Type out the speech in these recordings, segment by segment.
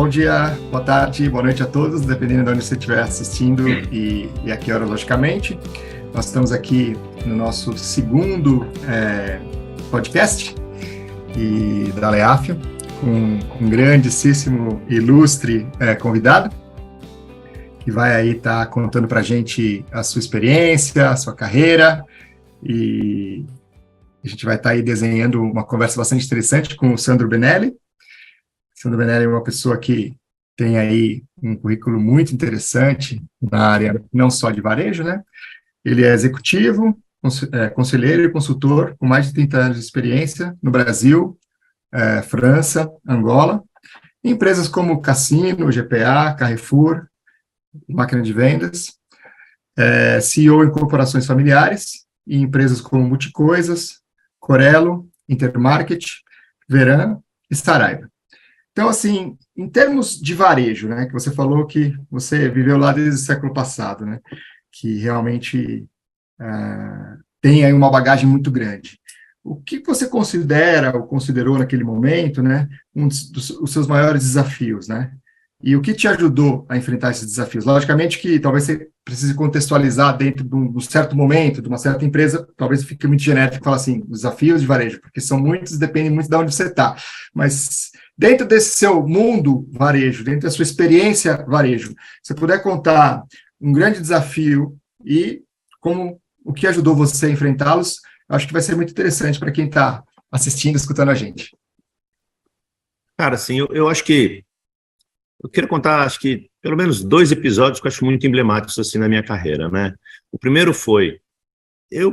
Bom dia, boa tarde, boa noite a todos, dependendo de onde você estiver assistindo e a que hora, logicamente. Nós estamos aqui no nosso segundo podcast e da Leafio, com um grandíssimo, ilustre convidado, que vai aí estar contando para a gente a sua experiência, a sua carreira, e a gente vai estar aí desenhando uma conversa bastante interessante com o Sandro Benelli. Sandro Benelli é uma pessoa que tem aí um currículo muito interessante na área não só de varejo, né? Ele é executivo, conselheiro e consultor com mais de 30 anos de experiência no Brasil, França, Angola, em empresas como Cassino, GPA, Carrefour, Máquina de Vendas, CEO em corporações familiares e empresas como Multicoisas, Corelo, Intermarket, Veran e Saraiva. Então, assim, em termos de varejo, né, que você falou que você viveu lá desde o século passado, né, que realmente tem aí uma bagagem muito grande. O que você considera ou considerou naquele momento, né, os seus maiores desafios, né? E o que te ajudou a enfrentar esses desafios? Logicamente que talvez você precise contextualizar dentro de um certo momento, de uma certa empresa, talvez fique muito genérico falar assim, desafios de varejo, porque são muitos, depende muito de onde você está. Mas dentro desse seu mundo varejo, dentro da sua experiência varejo, se puder contar um grande desafio e o que ajudou você a enfrentá-los, acho que vai ser muito interessante para quem está assistindo, escutando a gente. Cara, assim, eu acho que eu quero contar, acho que, pelo menos 2 episódios que eu acho muito emblemáticos, assim, na minha carreira, né? O primeiro foi,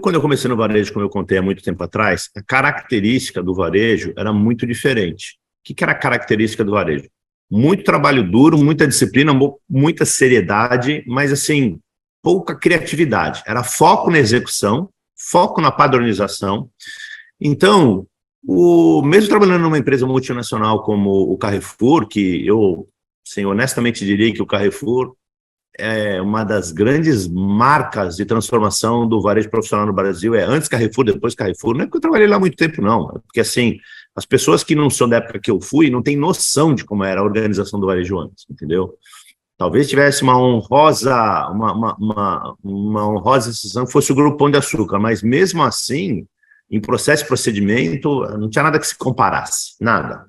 quando eu comecei no varejo, como eu contei há muito tempo atrás, a característica do varejo era muito diferente. O que era a característica do varejo? Muito trabalho duro, muita disciplina, muita seriedade, mas, assim, pouca criatividade. Era foco na execução, foco na padronização. Então, mesmo trabalhando numa empresa multinacional como o Carrefour, que eu, assim, honestamente diria que o Carrefour é uma das grandes marcas de transformação do varejo profissional no Brasil, antes Carrefour, depois Carrefour. Não é porque eu trabalhei lá há muito tempo, não. É porque, assim, as pessoas que não são da época que eu fui não têm noção de como era a organização do varejo antes, entendeu? Talvez tivesse uma honrosa exceção que fosse o Grupo Pão de Açúcar, mas mesmo assim, em processo e procedimento, não tinha nada que se comparasse, nada.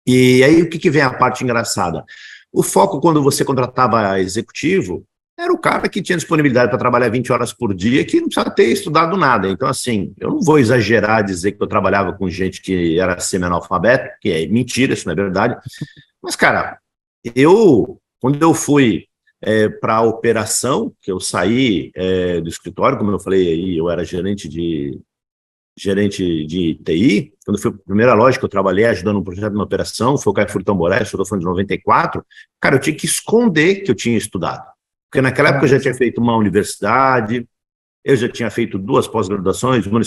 E aí o que vem a parte engraçada? O foco, quando você contratava executivo, era o cara que tinha disponibilidade para trabalhar 20 horas por dia, que não precisava ter estudado nada. Então, assim, eu não vou exagerar dizer que eu trabalhava com gente que era semi-analfabeto, que é mentira, isso não é verdade. Mas, cara, quando eu fui para a operação, que eu saí do escritório, como eu falei aí, eu era gerente de TI, quando foi a primeira loja que eu trabalhei ajudando um projeto de uma operação, foi o Carrefour Tamboré, estou falando de 94, cara, eu tinha que esconder que eu tinha estudado, porque naquela época eu já tinha feito uma universidade, eu já tinha feito 2 pós-graduações, uma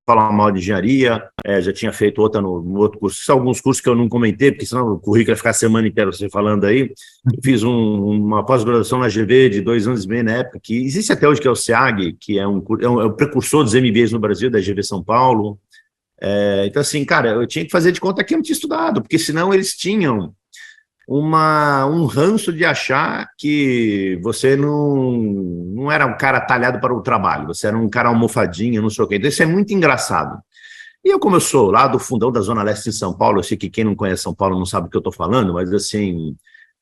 falar mal de engenharia, já tinha feito outra no outro curso, são alguns cursos que eu não comentei, porque senão o currículo ia ficar a semana inteira você falando aí. Eu fiz uma pós-graduação na GV de 2 anos e meio na época, que existe até hoje, que é o SEAG, que é o precursor dos MBAs no Brasil, da GV São Paulo. Então, assim, cara, eu tinha que fazer de conta que eu não tinha estudado, porque senão eles tinham um ranço de achar que você não era um cara talhado para o trabalho, você era um cara almofadinho, não sei o quê. Então isso é muito engraçado. E como eu sou lá do fundão da Zona Leste de São Paulo, eu sei que quem não conhece São Paulo não sabe o que eu estou falando, mas assim,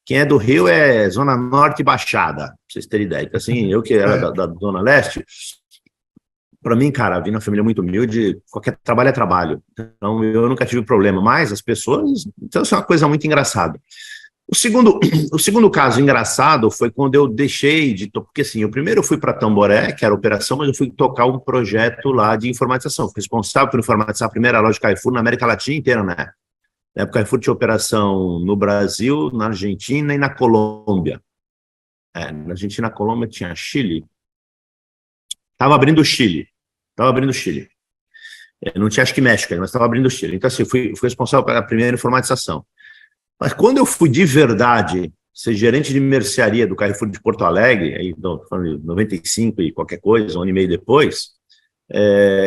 quem é do Rio é Zona Norte e Baixada, pra vocês terem ideia. Então, assim, eu que era da Zona Leste, para mim, cara, vim numa família muito humilde, qualquer trabalho é trabalho. Então eu nunca tive problema, mas as pessoas... Então isso é uma coisa muito engraçada. O segundo caso engraçado foi quando eu deixei de... Porque, assim, eu primeiro fui para Tamboré, que era operação, mas eu fui tocar um projeto lá de informatização. Fui responsável por informatizar a primeira loja Carrefour na América Latina inteira, né? Na época, Carrefour tinha operação no Brasil, na Argentina e na Colômbia. Na Argentina e na Colômbia tinha Chile. Estava abrindo o Chile. Não tinha, acho que México, mas estava abrindo o Chile. Então, assim, fui responsável pela primeira informatização. Mas quando eu fui de verdade ser gerente de mercearia do Carrefour de Porto Alegre, aí, falando de 95 e qualquer coisa, 1 ano e meio depois,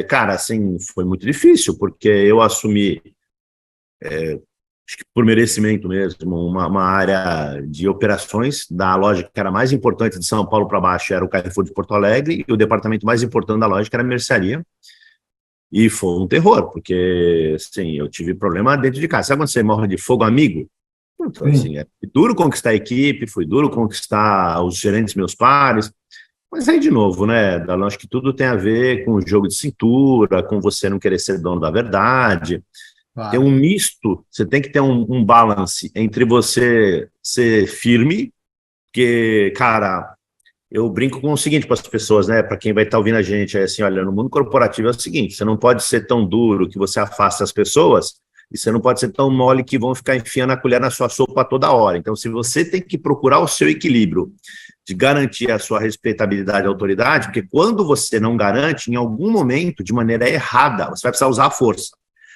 cara, assim, foi muito difícil, porque eu assumi acho que por merecimento mesmo, uma área de operações da loja que era mais importante de São Paulo para baixo era o Carrefour de Porto Alegre, e o departamento mais importante da loja que era a mercearia. E foi um terror, porque, assim, eu tive problema dentro de casa. Sabe quando você morre de fogo amigo? Então, assim, foi duro conquistar a equipe, foi duro conquistar os gerentes meus pares, mas aí, de novo, né, Dalão, acho que tudo tem a ver com o jogo de cintura, com você não querer ser dono da verdade. Tem Claro. um misto, você tem que ter um balance entre você ser firme, porque, cara, eu brinco com o seguinte para as pessoas, né, para quem vai estar ouvindo a gente, é assim, olha, no mundo corporativo é o seguinte, você não pode ser tão duro que você afasta as pessoas, e você não pode ser tão mole que vão ficar enfiando a colher na sua sopa toda hora. Então, se você tem que procurar o seu equilíbrio de garantir a sua respeitabilidade e autoridade, porque quando você não garante, em algum momento, de maneira errada, você vai precisar usar a força.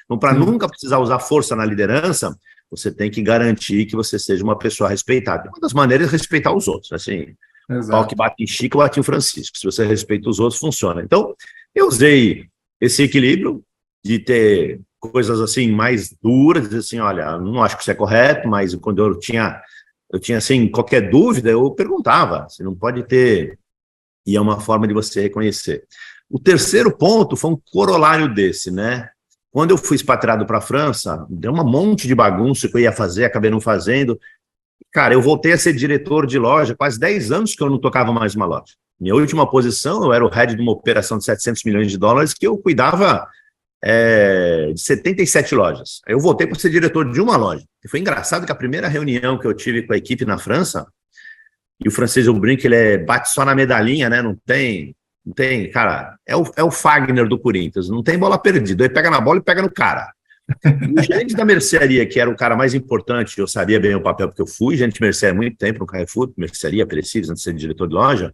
Então, para Sim, nunca precisar usar força na liderança, você tem que garantir que você seja uma pessoa respeitada. Uma das maneiras é respeitar os outros. Assim, o pau que exato. bate em Chico, bate em Francisco. Se você respeita os outros, funciona. Então, eu usei esse equilíbrio de ter coisas assim mais duras, dizer assim, olha, não acho que isso é correto, mas quando eu tinha assim, qualquer dúvida, eu perguntava. Você não pode ter... E é uma forma de você reconhecer. O terceiro ponto foi um corolário desse, né? Quando eu fui expatriado para a França, deu um monte de bagunça que eu ia fazer, acabei não fazendo. Cara, eu voltei a ser diretor de loja, quase 10 anos que eu não tocava mais uma loja. Minha última posição, eu era o head de uma operação de 700 milhões de dólares que eu cuidava de 77 lojas. Aí eu voltei para ser diretor de uma loja. E foi engraçado que a primeira reunião que eu tive com a equipe na França, e o francês, eu brinco, ele bate só na medalhinha, né? Não tem, cara, é o Fagner do Corinthians, não tem bola perdida. Ele pega na bola e pega no cara. E o gerente da mercearia, que era o cara mais importante, eu sabia bem o papel, porque eu fui gerente de mercearia há muito tempo no Carrefour, mercearia, perecíveis, antes de ser diretor de loja.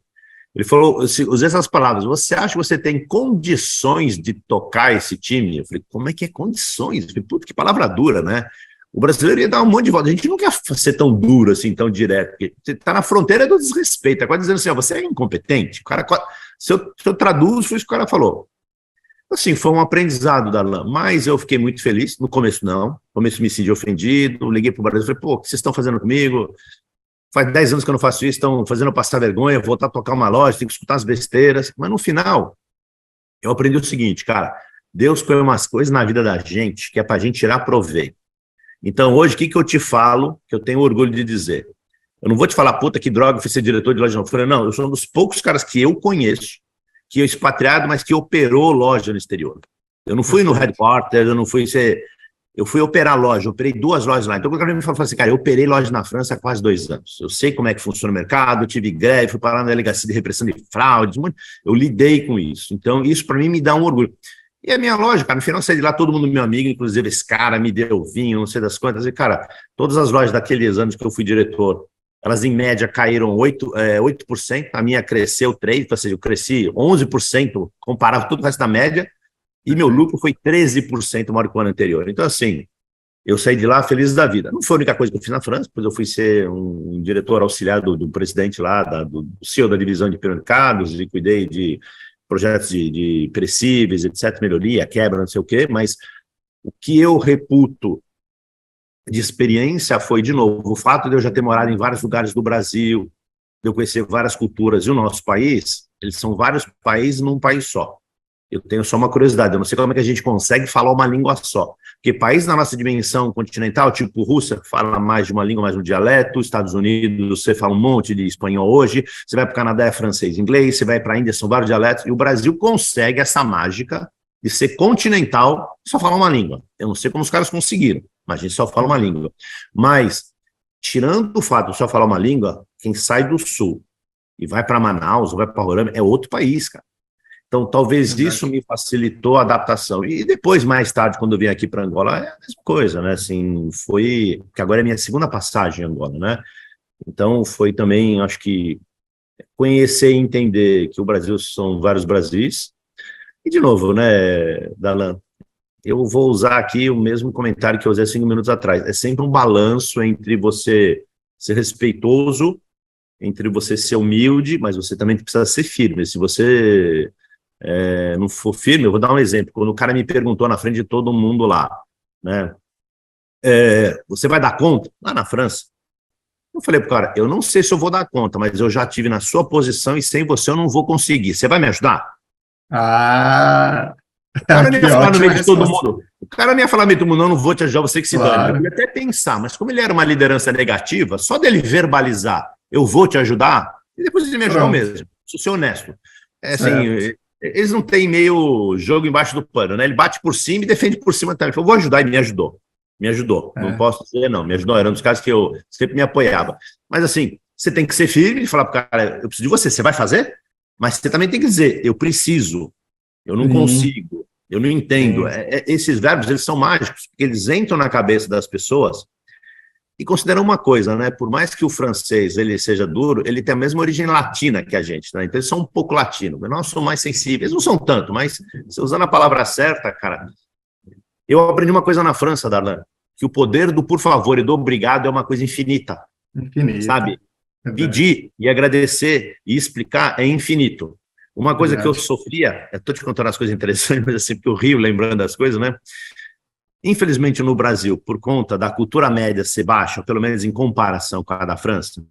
Ele falou, usei essas palavras, você acha que você tem condições de tocar esse time? Eu falei, como é que é condições? Eu falei, puta, que palavra dura, né? O brasileiro ia dar um monte de volta. A gente não quer ser tão duro assim, tão direto, porque você está na fronteira do desrespeito, é quase dizendo assim, ó, você é incompetente. O cara, se eu traduzo, foi isso que o cara falou. Assim, foi um aprendizado, Darlan, mas eu fiquei muito feliz. No começo, não. No começo me senti ofendido, liguei para o Brasil e falei, pô, o que vocês estão fazendo comigo? Faz 10 anos que eu não faço isso, estão fazendo eu passar vergonha, voltar a tocar uma loja, tenho que escutar as besteiras. Mas no final, eu aprendi o seguinte, cara, Deus põe umas coisas na vida da gente que é para a gente tirar proveito. Então, hoje, o que eu te falo, que eu tenho orgulho de dizer? Eu não vou te falar, puta, que droga, fui ser diretor de loja não. Eu falei, não, eu sou um dos poucos caras que eu conheço, que é expatriado, mas que operou loja no exterior. Eu não fui no headquarter, eu não fui ser... Eu fui operar loja, eu operei 2 lojas lá. Então, o cara me falou assim, cara, eu operei loja na França há quase 2 anos. Eu sei como é que funciona o mercado, eu tive greve, fui parar na delegacia de repressão de fraudes, eu lidei com isso. Então, isso para mim me dá um orgulho. E a minha loja, cara, no final eu saí de lá, todo mundo meu amigo, inclusive esse cara me deu vinho, não sei das quantas. E, cara, todas as lojas daqueles anos que eu fui diretor, elas em média caíram 8%, a minha cresceu 3%, ou seja, eu cresci 11%, comparado com tudo o resto da média, e meu lucro foi 13% maior que o ano anterior. Então, assim, eu saí de lá feliz da vida. Não foi a única coisa que eu fiz na França, depois eu fui ser um diretor auxiliar do presidente lá, do CEO da divisão de hipermercados, e cuidei de projetos de perecíveis, etc., melhoria, quebra, não sei o quê, mas o que eu reputo de experiência foi, de novo, o fato de eu já ter morado em vários lugares do Brasil, de eu conhecer várias culturas, e o nosso país, eles são vários países num país só. Eu tenho só uma curiosidade, eu não sei como é que a gente consegue falar uma língua só. Porque país na nossa dimensão continental, tipo Rússia, fala mais de uma língua, mais um dialeto, Estados Unidos, você fala um monte de espanhol hoje, você vai para o Canadá, é francês, inglês, você vai para a Índia, são vários dialetos, e o Brasil consegue essa mágica de ser continental, só falar uma língua. Eu não sei como os caras conseguiram, mas a gente só fala uma língua. Mas, tirando o fato de só falar uma língua, quem sai do Sul e vai para Manaus, ou vai para Roraima, é outro país, cara. Então, talvez isso me facilitou a adaptação. E depois, mais tarde, quando eu vim aqui para Angola, é a mesma coisa, né? Assim, foi... que agora é a minha segunda passagem em Angola, né? Então, foi também, acho que, conhecer e entender que o Brasil são vários Brasis. E, de novo, né, Dalan, eu vou usar aqui o mesmo comentário que eu usei 5 minutos atrás. É sempre um balanço entre você ser respeitoso, entre você ser humilde, mas você também precisa ser firme. Se você... não for firme, eu vou dar um exemplo. Quando o cara me perguntou na frente de todo mundo lá, né? Você vai dar conta? Lá na França. Eu falei pro cara, eu não sei se eu vou dar conta, mas eu já estive na sua posição e sem você eu não vou conseguir. Você vai me ajudar? Ah, O cara nem que ia falar no ótima meio de todo resposta. mundo. O cara nem ia falar no meio de todo mundo, não vou te ajudar, você que se dane. Eu Claro, podia até pensar, mas como ele era uma liderança negativa, só dele verbalizar, eu vou te ajudar, e depois ele me ajudou pronto, mesmo. Preciso ser honesto. É assim, certo. eles não têm meio jogo embaixo do pano, né? Ele bate por cima e defende por cima também. Ele falou, vou ajudar, e me ajudou. Me ajudou. Não É, posso dizer não, me ajudou. Era um dos casos que eu sempre me apoiava. Mas assim, você tem que ser firme e falar pro cara, eu preciso de você, você vai fazer? Mas você também tem que dizer, eu preciso, eu não sim, consigo, eu não entendo. sim. Esses verbos, eles são mágicos, porque eles entram na cabeça das pessoas e consideram uma coisa, né? Por mais que o francês ele seja duro, ele tem a mesma origem latina que a gente, né? Então eles são um pouco latinos, mas nós somos mais sensíveis. Eles não são tanto, mas você usando a palavra certa, cara. Eu aprendi uma coisa na França, Darlan, que o poder do por favor e do obrigado é uma coisa infinita, Infinita, sabe? verdade, Pedir e agradecer e explicar é infinito. Uma coisa que eu verdade. sofria, eu estou te contando as coisas interessantes, mas assim, porque eu rio lembrando das coisas, né? Infelizmente, no Brasil, por conta da cultura média ser baixa, pelo menos em comparação com a da França, tudo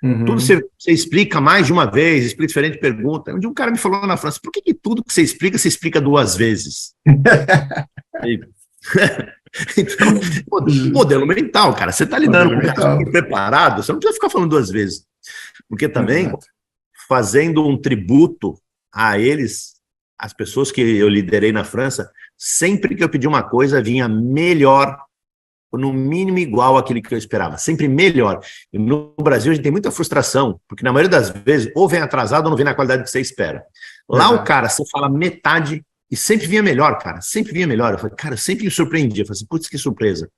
Uhum. você explica mais de uma vez, explica diferente pergunta. Um dia um cara me falou na França, por que tudo que você explica duas vezes? E, então, modelo mental, cara. Você está lidando Modelo com um cara super mental, preparado, você não precisa ficar falando duas vezes. Porque também, exato. fazendo um tributo a eles, as pessoas que eu liderei na França, sempre que eu pedi uma coisa, vinha melhor, no mínimo igual àquele que eu esperava, sempre melhor. E no Brasil a gente tem muita frustração, porque na maioria das vezes ou vem atrasado ou não vem na qualidade que você espera. Lá o Verdade. cara, você fala metade e sempre vinha melhor, cara, sempre vinha melhor. Eu falei, cara, eu sempre me surpreendia. Eu falei assim, putz, que surpresa.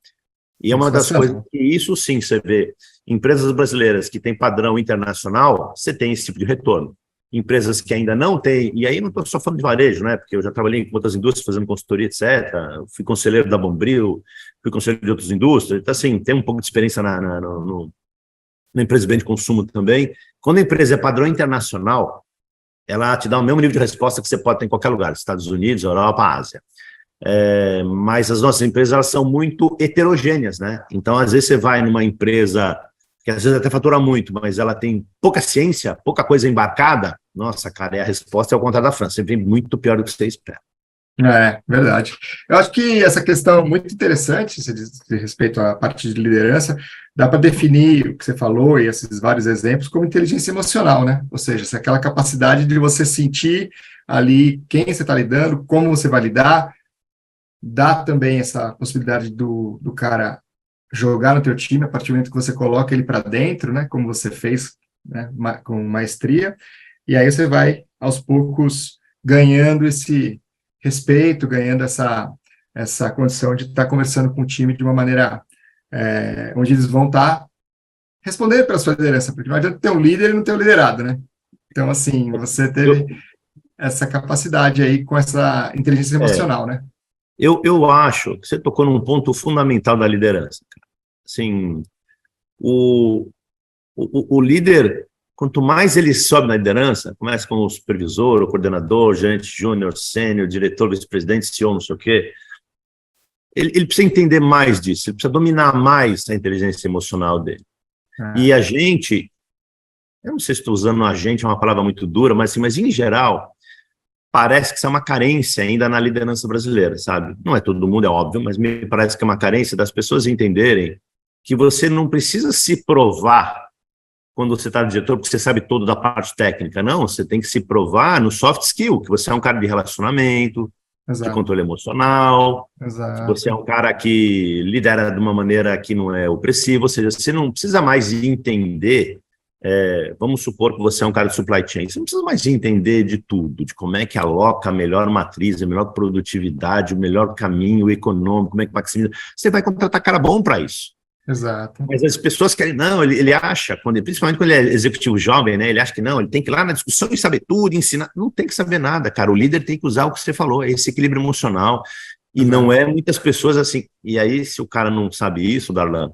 E é uma das coisas Sensacional. que isso sim você vê. Empresas brasileiras que têm padrão internacional, você tem esse tipo de retorno. Empresas que ainda não têm, e aí não estou só falando de varejo, né? Porque eu já trabalhei com outras indústrias fazendo consultoria, etc. Fui conselheiro da Bombril, fui conselheiro de outras indústrias. Então, assim, tem um pouco de experiência na empresa de bem de consumo também. Quando a empresa é padrão internacional, ela te dá o mesmo nível de resposta que você pode ter em qualquer lugar, Estados Unidos, Europa, Ásia. Mas as nossas empresas elas são muito heterogêneas, né? Então, às vezes, você vai numa empresa que às vezes até fatura muito, mas ela tem pouca ciência, pouca coisa embarcada. Nossa, cara, a resposta é ao contrário da França, sempre muito pior do que você espera. É, verdade. Eu acho que essa questão é muito interessante, se diz respeito à parte de liderança, dá para definir o que você falou e esses vários exemplos como inteligência emocional, né? Ou seja, essa é aquela capacidade de você sentir ali quem você está lidando, como você vai lidar, dá também essa possibilidade do cara jogar no teu time a partir do momento que você coloca ele para dentro, né? Como você fez, né? Com maestria, e aí você vai aos poucos ganhando esse respeito, ganhando essa condição de estar conversando com o time de uma maneira onde eles vão estar respondendo pela sua liderança, porque não adianta ter um líder e não ter um liderado, né? Então, assim, você teve Eu, essa capacidade aí com essa inteligência é, emocional, né? eu acho que você tocou num ponto fundamental da liderança. Assim, o, o líder, quanto mais ele sobe na liderança, começa com o supervisor, o coordenador, gerente júnior, sênior, diretor, vice-presidente, CEO, não sei o quê, ele precisa entender mais disso, ele precisa dominar mais a inteligência emocional dele. E a gente, eu não sei se estou usando a gente, é uma palavra muito dura, mas, assim, mas em geral, parece que isso é uma carência ainda na liderança brasileira, sabe? Não é todo mundo, é óbvio, mas me parece que é uma carência das pessoas entenderem que você não precisa se provar quando você está no diretor, porque você sabe todo da parte técnica. Não, você tem que se provar no soft skill, que você é um cara de relacionamento, de Exato, controle emocional, que você é exato. um cara que lidera de uma maneira que não é opressiva, ou seja, você não precisa mais entender, vamos supor que você é um cara de supply chain, você não precisa mais entender de tudo, de como é que aloca a melhor matriz, a melhor produtividade, o melhor caminho econômico, como é que maximiza. Você vai contratar cara bom para isso. Exato. Mas as pessoas querem, não, ele acha, principalmente quando ele é executivo jovem, né? Ele acha que não, ele tem que ir lá na discussão e saber tudo, ensinar. Não tem que saber nada, cara. O líder tem que usar o que você falou, é esse equilíbrio emocional. E não Exato. é muitas pessoas assim. E aí, se o cara não sabe isso, Darlan,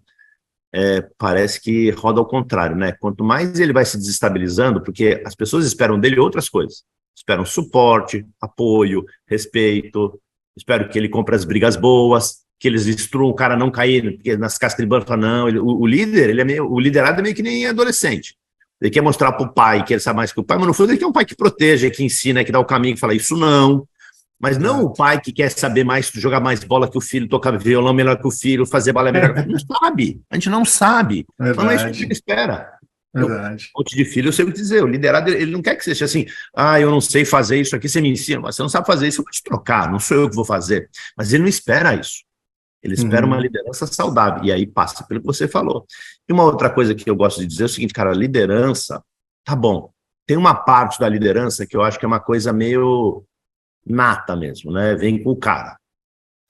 parece que roda ao contrário, né? Quanto mais ele vai se desestabilizando, porque as pessoas esperam dele outras coisas. Esperam suporte, apoio, respeito, espero que ele compre as brigas boas. que eles instruam o cara a não cair, porque nas cascas de banco, não, o líder, o liderado é meio que nem adolescente. Ele quer mostrar para o pai que ele sabe mais que o pai, mas no fundo ele quer um pai que proteja, que ensina, que dá o caminho, que fala isso não. Mas não o pai que quer saber mais, jogar mais bola que o filho, tocar violão melhor que o filho, fazer balé melhor. A gente não sabe. A gente não sabe. Mas não é isso que a gente espera. Verdade. Um monte de filho, eu sempre dizer, o liderado, ele não quer que seja assim, eu não sei fazer isso aqui, você me ensina, mas você não sabe fazer isso, eu vou te trocar, não sou eu que vou fazer. Mas ele não espera isso. Ele espera uma liderança saudável, e aí passa pelo que você falou. E uma outra coisa que eu gosto de dizer é o seguinte, cara, liderança, tá bom, tem uma parte da liderança que eu acho que é uma coisa meio nata mesmo, né? Vem com o cara.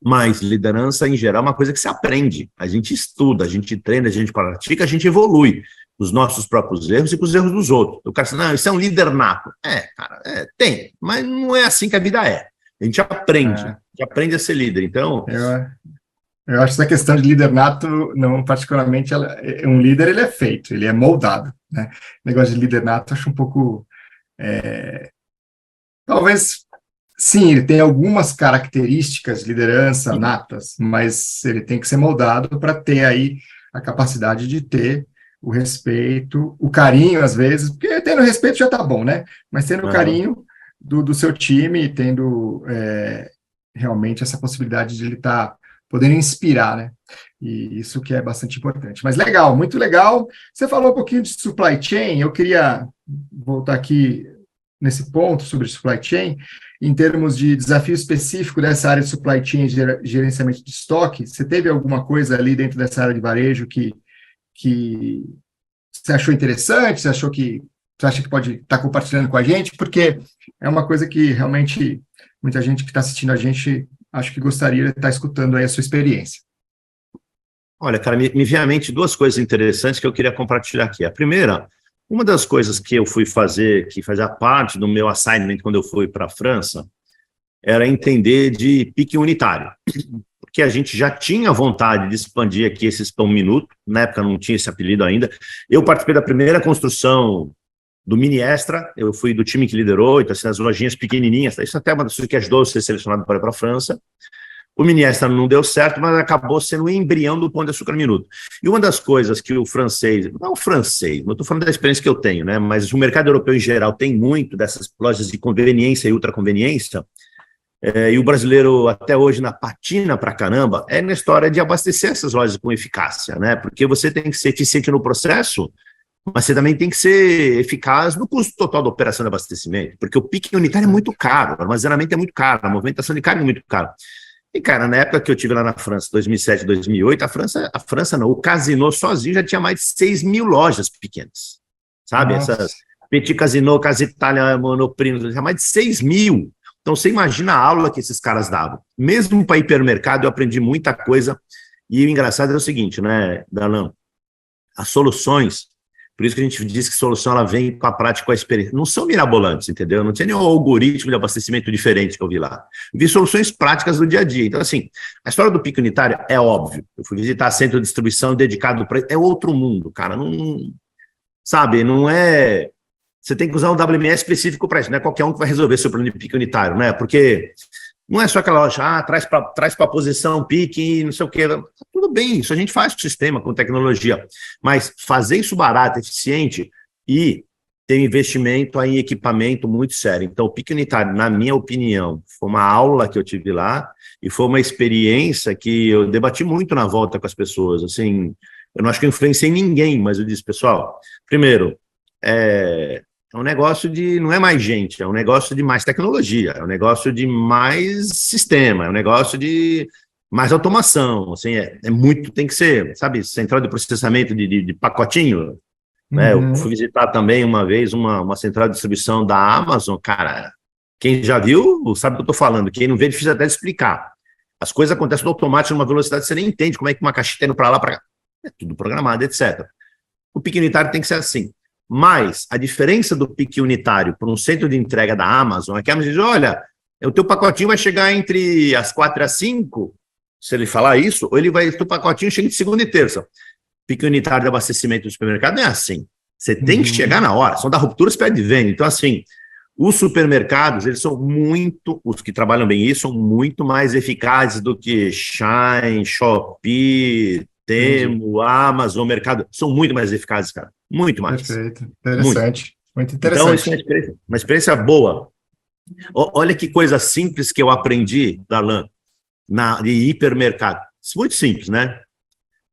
Mas liderança, em geral, é uma coisa que se aprende. A gente estuda, a gente treina, a gente pratica, a gente evolui os nossos próprios erros e com os erros dos outros. O cara diz, não, isso é um líder nato. Cara, tem, mas não é assim que a vida é. A gente aprende, a gente aprende a ser líder. Então... Eu acho que essa questão de líder nato, não particularmente, um líder ele é feito, ele é moldado, né? O negócio de líder nato, eu acho um pouco... talvez... Sim, ele tem algumas características de liderança natas, mas ele tem que ser moldado para ter aí a capacidade de ter o respeito, o carinho, às vezes, porque tendo respeito já está bom, né? Mas tendo o carinho do seu time, tendo realmente essa possibilidade de ele estar podendo inspirar, né? E isso que é bastante importante. Mas legal, muito legal. Você falou um pouquinho de supply chain, eu queria voltar aqui nesse ponto sobre supply chain, em termos de desafio específico dessa área de supply chain e gerenciamento de estoque. Você teve alguma coisa ali dentro dessa área de varejo que você achou interessante, você acha que pode estar compartilhando com a gente? Porque é uma coisa que realmente muita gente que está assistindo a gente acho que gostaria de estar escutando aí a sua experiência. Olha, cara, me vem à mente duas coisas interessantes que eu queria compartilhar aqui. A primeira, uma das coisas que eu fui fazer, que fazia parte do meu assignment quando eu fui para a França, era entender de pique unitário. Porque a gente já tinha vontade de expandir aqui esse Pão Minuto, na época não tinha esse apelido ainda. Eu participei da primeira construção do Mini Extra, eu fui do time que liderou, então assim, as lojinhas pequenininhas, isso até é uma das coisas que ajudou a ser selecionado para ir para a França. O Mini Extra não deu certo, mas acabou sendo o embrião do Pão de Açúcar Minuto. E uma das coisas que o francês, não o francês, eu estou falando da experiência que eu tenho, né? Mas o mercado europeu em geral tem muito dessas lojas de conveniência e ultraconveniência, e o brasileiro até hoje patina pra caramba, na história de abastecer essas lojas com eficácia, né? Porque você tem que ser eficiente no processo, mas você também tem que ser eficaz no custo total da operação de abastecimento, porque o pique unitário é muito caro, o armazenamento é muito caro, a movimentação de carga é muito caro. E, cara, na época que eu estive lá na França, 2007, 2008, a França não, o Casino sozinho já tinha mais de 6 mil lojas pequenas, sabe? Nossa. Essas Petit Casino, Casa Itália, Monoprix, já mais de 6 mil. Então, você imagina a aula que esses caras davam. Mesmo para hipermercado, eu aprendi muita coisa. E o engraçado é o seguinte, né, Darlan? As soluções, por isso que a gente diz que solução ela vem com a prática, com a experiência. Não são mirabolantes, entendeu? Não tinha nenhum algoritmo de abastecimento diferente que eu vi lá. Eu vi soluções práticas do dia a dia. Então, assim, a história do pico unitário é óbvio. Eu fui visitar centro de distribuição dedicado para... É outro mundo, cara. Não, sabe, não é... Você tem que usar um WMS específico para isso. Não é qualquer um que vai resolver seu plano de pico unitário, né? Porque não é só aquela loja, traz para a posição pique, não sei o quê. Tudo bem, isso a gente faz com o sistema, com tecnologia. Mas fazer isso barato, eficiente e ter investimento em equipamento muito sério. Então, o pique unitário, na minha opinião, foi uma aula que eu tive lá e foi uma experiência que eu debati muito na volta com as pessoas. Assim, eu não acho que eu influenciei ninguém, mas eu disse, pessoal, primeiro, é um negócio de, não é mais gente, é um negócio de mais tecnologia, é um negócio de mais sistema, é um negócio de mais automação, assim, muito, tem que ser, sabe, central de processamento de pacotinho, né? Eu fui visitar também uma vez uma central de distribuição da Amazon, cara, quem já viu sabe o que eu estou falando, quem não vê é difícil até de explicar. As coisas acontecem no automático, numa velocidade que você nem entende como é que uma caixinha está indo para lá, para cá, é tudo programado, etc. O pique unitário tem que ser assim. Mas a diferença do pique unitário para um centro de entrega da Amazon é que a Amazon diz, olha, o teu pacotinho vai chegar entre as 4 e as 5, se ele falar isso, ou o teu pacotinho chega de segunda e terça. Pique unitário de abastecimento do supermercado não é assim. Você tem que chegar na hora, são da ruptura, você pede venda. Então, assim, Os supermercados, eles são muito, os que trabalham bem isso, são muito mais eficazes do que Shein, Shopee, Temu, Amazon, Mercado. São muito mais eficazes, cara. Muito mais. Perfeito. Interessante. Muito interessante. Então, isso é uma experiência boa. Olha que coisa simples que eu aprendi, Darlan, de hipermercado. Muito simples, né?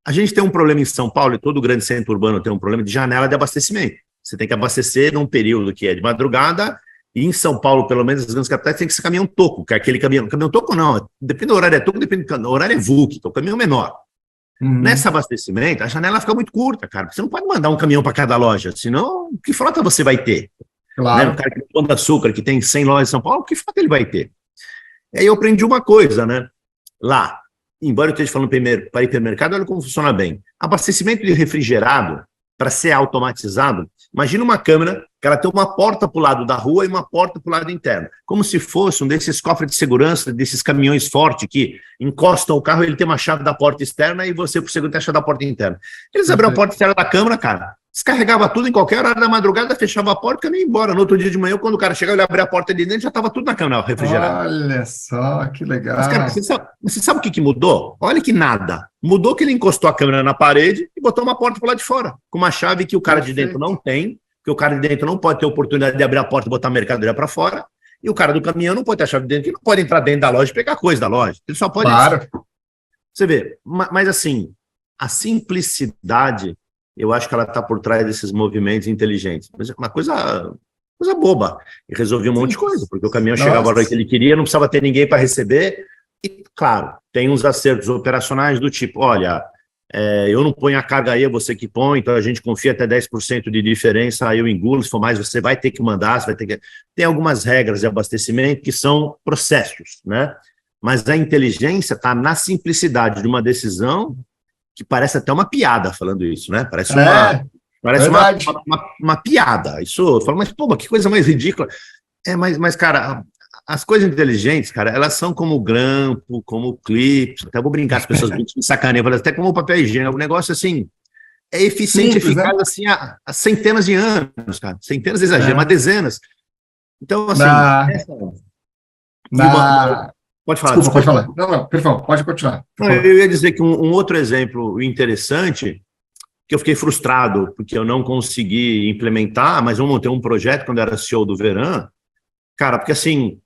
A gente tem um problema em São Paulo, e todo grande centro urbano tem um problema de janela de abastecimento. Você tem que abastecer num período que é de madrugada, e em São Paulo, pelo menos, nas grandes capitais, tem que ser caminhão toco, que é aquele caminhão toco não, depende do horário, é toco, depende do horário, é VUC, que é o caminhão menor. Nesse abastecimento, a janela fica muito curta, cara, você não pode mandar um caminhão para cada loja, senão, que frota você vai ter? Claro. Né? O cara que tem Pão de Açúcar, que tem 100 lojas em São Paulo, que frota ele vai ter? E aí eu aprendi uma coisa, né? Lá, embora eu esteja falando para hipermercado, olha como funciona bem. Abastecimento de refrigerado, para ser automatizado, imagina uma câmera que ela tem uma porta para o lado da rua e uma porta para o lado interno. Como se fosse um desses cofres de segurança, desses caminhões fortes que encostam o carro e ele tem uma chave da porta externa e você, por segundo, tem a chave da porta interna. Eles abriam a porta externa da câmera, cara, descarregava tudo em qualquer hora da madrugada, fechava a porta e ia embora. No outro dia de manhã, quando o cara chegava, ele abria a porta de dentro, já estava tudo na câmera refrigerado. Olha só, que legal. Mas, cara, você sabe o que mudou? Olha que nada. Mudou que ele encostou a câmera na parede e botou uma porta para lá de fora, com uma chave que o cara de dentro não tem, que o cara de dentro não pode ter oportunidade de abrir a porta e botar a mercadoria para fora, e o cara do caminhão não pode ter a chave de dentro, que não pode entrar dentro da loja e pegar coisa da loja. Ele só pode... Claro. Você vê, mas assim, a simplicidade, eu acho que ela está por trás desses movimentos inteligentes. Mas é uma coisa boba. E resolvi um monte de coisa, porque o caminhão chegava a hora que ele queria, não precisava ter ninguém para receber. E, claro, tem uns acertos operacionais do tipo, olha, eu não ponho a carga aí, é você que põe, então a gente confia até 10% de diferença, aí eu engulo, se for mais, você vai ter que mandar, você vai ter que... Tem algumas regras de abastecimento que são processos, né? Mas a inteligência está na simplicidade de uma decisão que parece até uma piada falando isso, né? Parece uma piada. Isso, eu falo, mas, pô, que coisa mais ridícula. Mas, cara, as coisas inteligentes, cara, elas são como o grampo, como o clipe, até vou brincar, as pessoas me sacaneiam, até como o papel higiênico, um negócio assim, é eficiente, simples, eficaz, né? Assim, há centenas de anos, cara, centenas de exagero, mas dezenas. Então, assim... Pode falar. Desculpa, pode falar. Não, perfeito, pode continuar. Eu ia dizer que um outro exemplo interessante, que eu fiquei frustrado porque eu não consegui implementar, mas eu montei um projeto quando era CEO do Veran, cara, porque assim,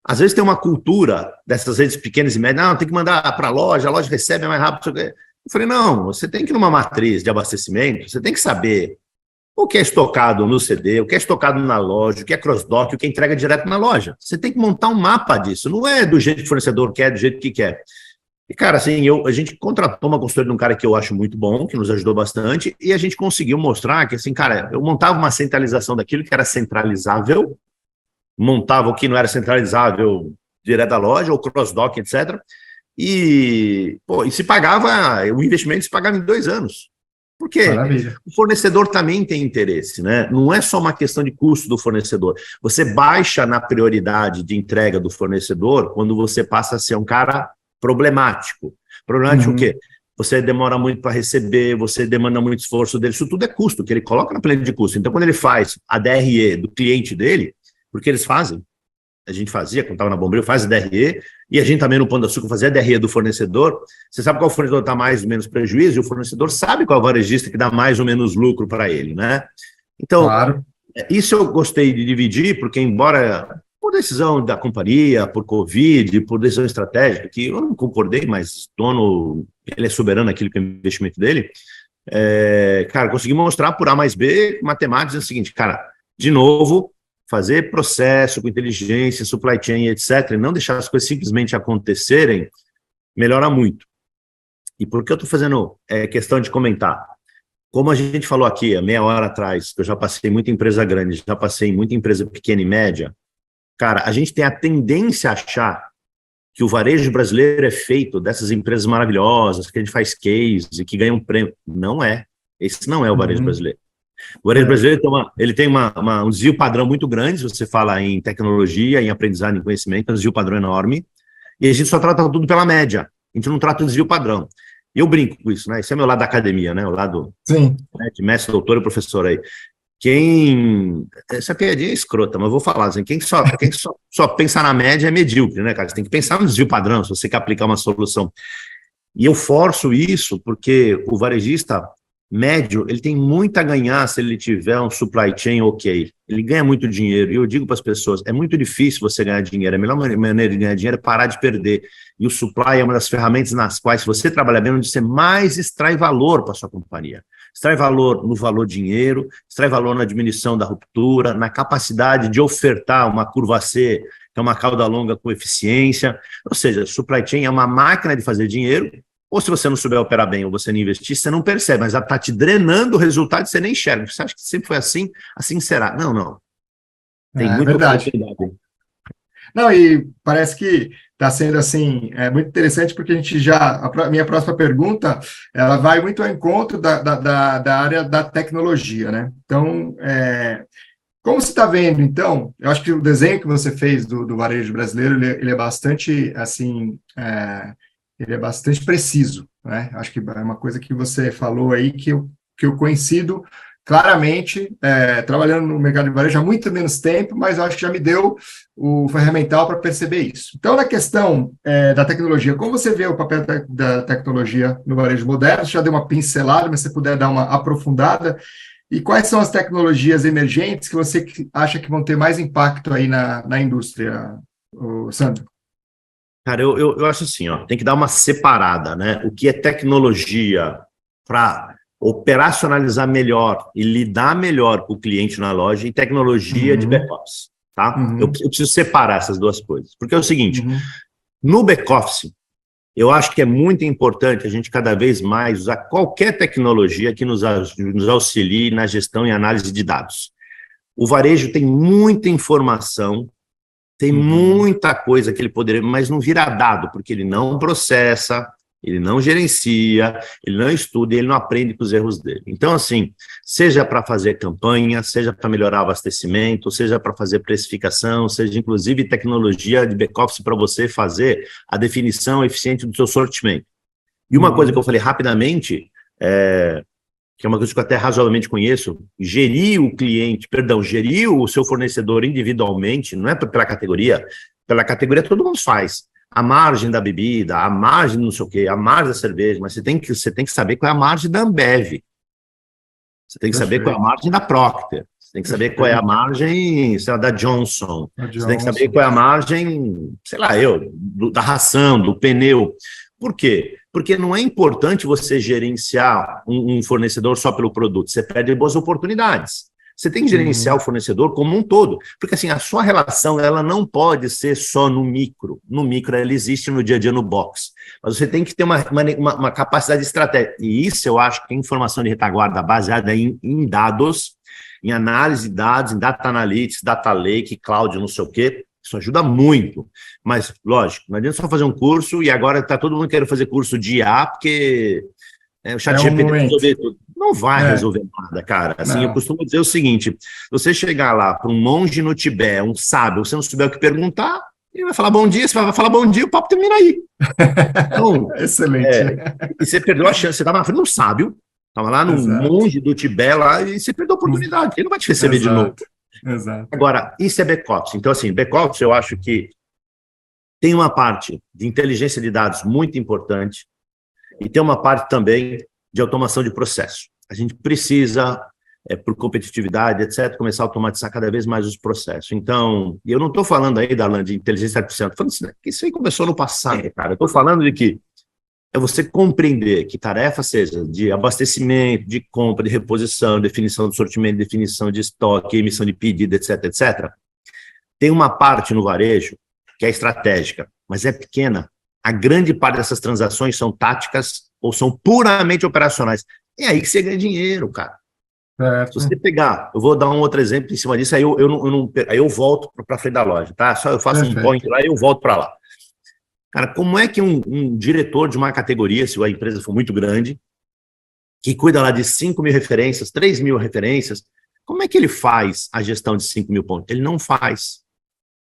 às vezes tem uma cultura dessas redes pequenas e médias, não, tem que mandar para a loja recebe é mais rápido. Eu falei, não, você tem que ir numa matriz de abastecimento, você tem que saber o que é estocado no CD, o que é estocado na loja, o que é cross-dock, o que é entrega direto na loja. Você tem que montar um mapa disso, não é do jeito que o fornecedor quer, do jeito que quer. E, cara, assim, a gente contratou uma consultoria de um cara que eu acho muito bom, que nos ajudou bastante, e a gente conseguiu mostrar que, assim, cara, eu montava uma centralização daquilo que era centralizável, montava o que não era centralizável direto da loja, ou cross-dock, etc. E se pagava, o investimento se pagava em 2 anos. Porque o fornecedor também tem interesse, né? Não é só uma questão de custo do fornecedor. Você baixa na prioridade de entrega do fornecedor quando você passa a ser um cara problemático. Problemático o quê? Você demora muito para receber, você demanda muito esforço dele. Isso tudo é custo, que ele coloca na planilha de custo. Então, quando ele faz a DRE do cliente dele, porque eles fazem, a gente fazia, quando estava na Bombril, faz a DRE, e a gente também no Pão de Açúcar fazia a DRE do fornecedor. Você sabe qual fornecedor está mais ou menos prejuízo, e o fornecedor sabe qual é o varejista que dá mais ou menos lucro para ele, né? Então, claro. Isso eu gostei de dividir, porque embora por decisão da companhia, por Covid, por decisão estratégica, que eu não concordei, mas o dono, ele é soberano naquilo que é o investimento dele, cara, consegui mostrar por A mais B, matemática, é o seguinte, cara, de novo, fazer processo com inteligência, supply chain, etc., e não deixar as coisas simplesmente acontecerem, melhora muito. E por que eu estou fazendo questão de comentar? Como a gente falou aqui, há meia hora atrás, que eu já passei muita empresa grande, já passei muita empresa pequena e média, cara, a gente tem a tendência a achar que o varejo brasileiro é feito dessas empresas maravilhosas, que a gente faz case e que ganham prêmio. Não é. Esse não é o varejo brasileiro. O varejo brasileiro ele tem um desvio padrão muito grande, se você fala em tecnologia, em aprendizado, em conhecimento, é um desvio padrão enorme, e a gente só trata tudo pela média, a gente não trata o desvio padrão. Eu brinco com isso, né? Esse é o meu lado da academia, né? O lado de mestre, doutor e professor aí. Essa piadinha é escrota, mas eu vou falar assim, quem só pensa na média é medíocre, né, cara? Você tem que pensar no desvio padrão, se você quer aplicar uma solução. E eu forço isso porque o varejista médio, ele tem muito a ganhar se ele tiver um supply chain ok. Ele ganha muito dinheiro. E eu digo para as pessoas, é muito difícil você ganhar dinheiro. A melhor maneira de ganhar dinheiro é parar de perder. E o supply é uma das ferramentas nas quais, se você trabalhar bem, onde você mais extrai valor para a sua companhia. Extrai valor no valor dinheiro, extrai valor na diminuição da ruptura, na capacidade de ofertar uma curva C, que é uma cauda longa com eficiência. Ou seja, supply chain é uma máquina de fazer dinheiro. Ou se você não souber operar bem ou você não investir, você não percebe, mas ela está te drenando o resultado e você nem enxerga. Você acha que sempre foi assim? Assim será. Não. Tem muita verdade. oportunidade. Não, e parece que está sendo assim, muito interessante, porque a gente minha próxima pergunta, ela vai muito ao encontro da área da tecnologia, né? Então, como você está vendo, então, eu acho que o desenho que você fez do varejo brasileiro, ele é bastante, assim, ele é bastante preciso, né? Acho que é uma coisa que você falou aí que eu coincido claramente, trabalhando no mercado de varejo há muito menos tempo, mas eu acho que já me deu o ferramental para perceber isso. Então, na questão da tecnologia, como você vê o papel da tecnologia no varejo moderno? Você já deu uma pincelada, mas se você puder dar uma aprofundada, e quais são as tecnologias emergentes que você acha que vão ter mais impacto aí na indústria, Sandro? Cara, eu acho assim, ó, tem que dar uma separada, né? O que é tecnologia para operacionalizar melhor e lidar melhor com o cliente na loja e tecnologia de back-office, tá? Eu preciso separar essas duas coisas. Porque é o seguinte, no back-office, eu acho que é muito importante a gente cada vez mais usar qualquer tecnologia que nos auxilie na gestão e análise de dados. O varejo tem muita informação, tem muita coisa que ele poderia, mas não vira dado, porque ele não processa, ele não gerencia, ele não estuda e ele não aprende com os erros dele. Então, assim, seja para fazer campanha, seja para melhorar o abastecimento, seja para fazer precificação, seja inclusive tecnologia de back-office para você fazer a definição eficiente do seu sortimento. E uma coisa que eu falei rapidamente, que é uma coisa que eu até razoavelmente conheço, gerir o seu fornecedor individualmente, não é pela categoria todo mundo faz. A margem da bebida, a margem não sei o quê, a margem da cerveja, mas você tem que saber qual é a margem da Ambev. Você tem que saber qual é a margem da Procter. Você tem que saber qual é a margem, sei lá, da Johnson. Você tem que saber qual é a margem, sei lá, da ração, do pneu. Por quê? Porque não é importante você gerenciar um fornecedor só pelo produto, você perde boas oportunidades. Você tem que gerenciar o fornecedor como um todo, porque assim, a sua relação ela não pode ser só no micro. No micro ela existe no dia a dia no box, mas você tem que ter uma capacidade estratégica. E isso eu acho que é informação de retaguarda baseada em dados, em análise de dados, em data analytics, data lake, cloud, não sei o quê. Isso ajuda muito, mas, lógico, não adianta só fazer um curso e agora está todo mundo querendo fazer curso de IA, porque o chat GPT vai resolver tudo. Não vai resolver nada, cara. Assim, eu costumo dizer o seguinte, você chegar lá para um monge no Tibete, um sábio, você não souber o que perguntar, ele vai falar bom dia, você vai falar bom dia, o papo termina aí. Então, excelente. E você perdeu a chance, você estava na frente de um sábio, estava lá num monge do Tibete lá, e você perdeu a oportunidade, ele não vai te receber de novo. Exato. Agora, isso é back-office. Então, assim, back-office eu acho que tem uma parte de inteligência de dados muito importante e tem uma parte também de automação de processo. A gente precisa, por competitividade, etc., começar a automatizar cada vez mais os processos. Então, eu não estou falando aí, Darlan, de inteligência artificial, estou falando assim, isso aí começou no passado, cara. Eu estou falando de que é você compreender que tarefa seja de abastecimento, de compra, de reposição, definição de sortimento, definição de estoque, emissão de pedido, etc., etc. Tem uma parte no varejo que é estratégica, mas é pequena. A grande parte dessas transações são táticas ou são puramente operacionais. É aí que você ganha dinheiro, cara. Se você pegar, eu vou dar um outro exemplo em cima disso, aí eu volto para frente da loja, tá? Só eu faço um point lá e eu volto para lá. Cara, como é que um diretor de uma categoria, se a empresa for muito grande, que cuida lá de 5 mil referências, 3 mil referências, como é que ele faz a gestão de 5 mil pontos? Ele não faz.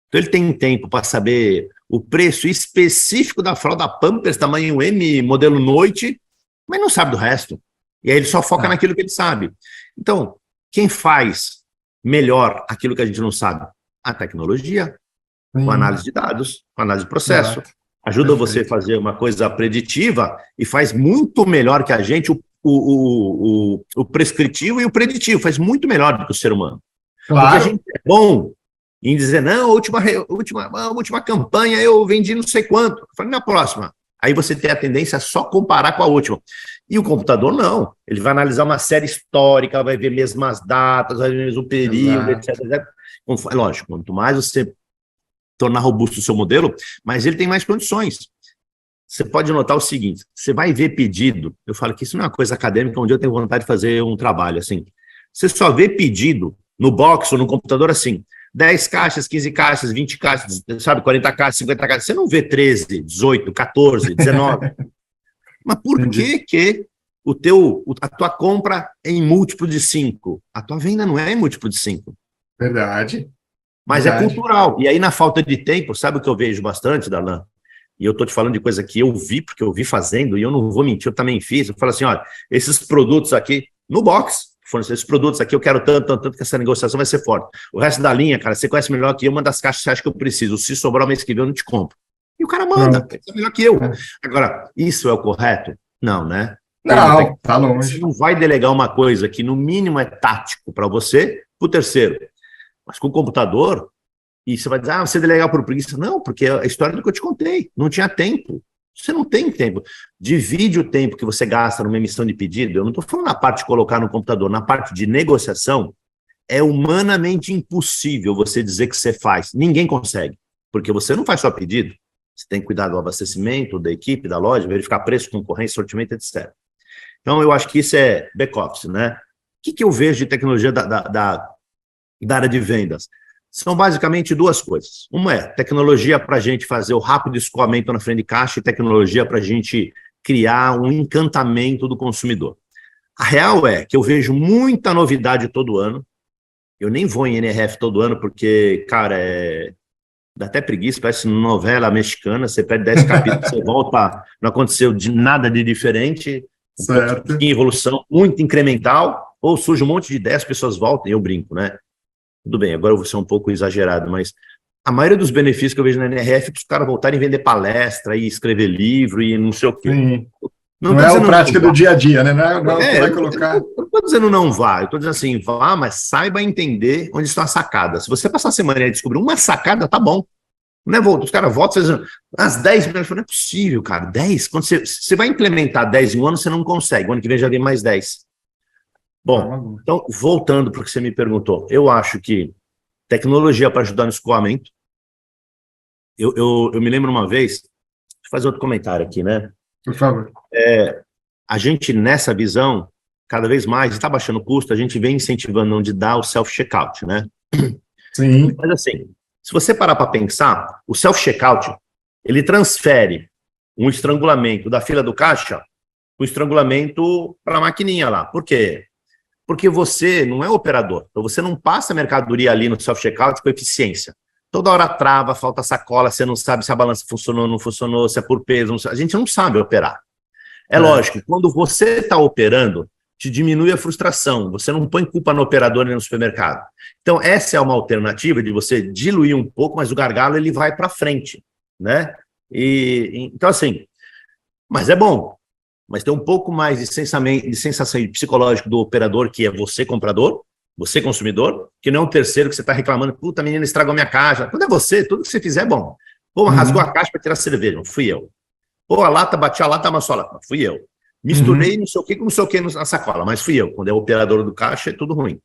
Então ele tem tempo para saber o preço específico da fralda Pampers, tamanho M, modelo noite, mas não sabe do resto. E aí ele só foca naquilo que ele sabe. Então, Quem faz melhor aquilo que a gente não sabe? A tecnologia, com análise de dados, com análise de processo. Ajuda você a fazer uma coisa preditiva e faz muito melhor que a gente o prescritivo e o preditivo. Faz muito melhor do que o ser humano. Claro. Porque a gente é bom em dizer, não, a última campanha eu vendi não sei quanto. Eu falei, na próxima. Aí você tem a tendência a só comparar com a última. E o computador não. Ele vai analisar uma série histórica, vai ver mesmas datas, vai ver mesmo período, etc. Lógico, quanto mais você tornar robusto o seu modelo, mas ele tem mais condições. Você pode notar o seguinte, você vai ver pedido, eu falo que isso não é uma coisa acadêmica, onde eu tenho vontade de fazer um trabalho assim. Você só vê pedido no box ou no computador assim, 10 caixas, 15 caixas, 20 caixas, sabe, 40 caixas, 50 caixas. Você não vê 13, 18, 14, 19. Mas por que a tua compra é em múltiplo de 5? A tua venda não é em múltiplo de 5. Verdade. Mas é cultural. E aí, na falta de tempo, sabe o que eu vejo bastante, Darlan? E eu estou te falando de coisa que eu vi, porque eu vi fazendo, e eu não vou mentir, eu também fiz. Eu falo assim, olha, esses produtos aqui, no box, esses produtos aqui, eu quero tanto que essa negociação vai ser forte. O resto da linha, cara, você conhece melhor que eu, uma das caixas que você acha que eu preciso. Se sobrar o mês que vem, eu não te compro. E o cara manda, é melhor que eu. Agora, isso é o correto? Não, né? Não, tá longe. Você não vai delegar uma coisa que, no mínimo, é tático para você, para o terceiro. Mas com o computador, e você vai dizer, você delegar por preguiça. Não, porque é a história do que eu te contei. Não tinha tempo. Você não tem tempo. Divide o tempo que você gasta numa emissão de pedido. Eu não estou falando na parte de colocar no computador. Na parte de negociação, é humanamente impossível você dizer que você faz. Ninguém consegue. Porque você não faz só pedido. Você tem que cuidar do abastecimento, da equipe, da loja, verificar preço, concorrência, sortimento, etc. Então, eu acho que isso é back-office, né? O que eu vejo de tecnologia da área de vendas? São basicamente duas coisas. Uma é tecnologia para a gente fazer o rápido escoamento na frente de caixa e tecnologia para a gente criar um encantamento do consumidor. A real é que eu vejo muita novidade todo ano. Eu nem vou em NRF todo ano porque, cara, dá até preguiça, parece novela mexicana, você perde 10 capítulos, você volta, não aconteceu nada de diferente, certo. Em evolução muito incremental, ou surge um monte de ideias, as pessoas voltam, e eu brinco, né? Tudo bem, agora eu vou ser um pouco exagerado, mas a maioria dos benefícios que eu vejo na NRF é que os caras voltarem a vender palestra e escrever livro e não sei o quê. Sim. Não é a prática do dia a dia, né? Não vai colocar. Eu não estou dizendo não vá, eu estou dizendo assim, vá, mas saiba entender onde estão as sacadas. Se você passar a semana e descobrir uma sacada, tá bom. Não é, os caras voltam dizendo, às 10 minutos, não é possível, cara, 10? Quando você vai implementar 10 em um ano, você não consegue. O ano que vem já vem mais 10. Bom, então, voltando para o que você me perguntou, eu acho que tecnologia para ajudar no escoamento. Eu me lembro uma vez, deixa eu fazer outro comentário aqui, né? Por favor. A gente, nessa visão, cada vez mais, está baixando o custo, a gente vem incentivando onde dá o self-checkout, né? Sim. Mas assim, se você parar para pensar, o self-checkout, ele transfere um estrangulamento da fila do caixa, o estrangulamento para a maquininha lá. Por quê? Porque você não é operador, então você não passa a mercadoria ali no self-checkout com eficiência. Toda hora trava, falta sacola, você não sabe se a balança funcionou ou não funcionou, se é por peso, a gente não sabe operar. Lógico, quando você está operando, te diminui a frustração, você não põe culpa no operador nem no supermercado. Então, essa é uma alternativa de você diluir um pouco, mas o gargalo ele vai para frente, né? Então, assim, mas é bom. Mas tem um pouco mais de sensação psicológico do operador, que é você comprador, você consumidor, que não é um terceiro que você está reclamando, puta, a menina estragou minha caixa. Quando é você, tudo que você fizer é bom. Pô, rasgou a caixa para tirar cerveja, não fui eu. Pô, a lata, bati a lata, amassou a lata, fui eu. Misturei não sei o que com não sei o que na sacola, mas fui eu. Quando é o operador do caixa, é tudo ruim.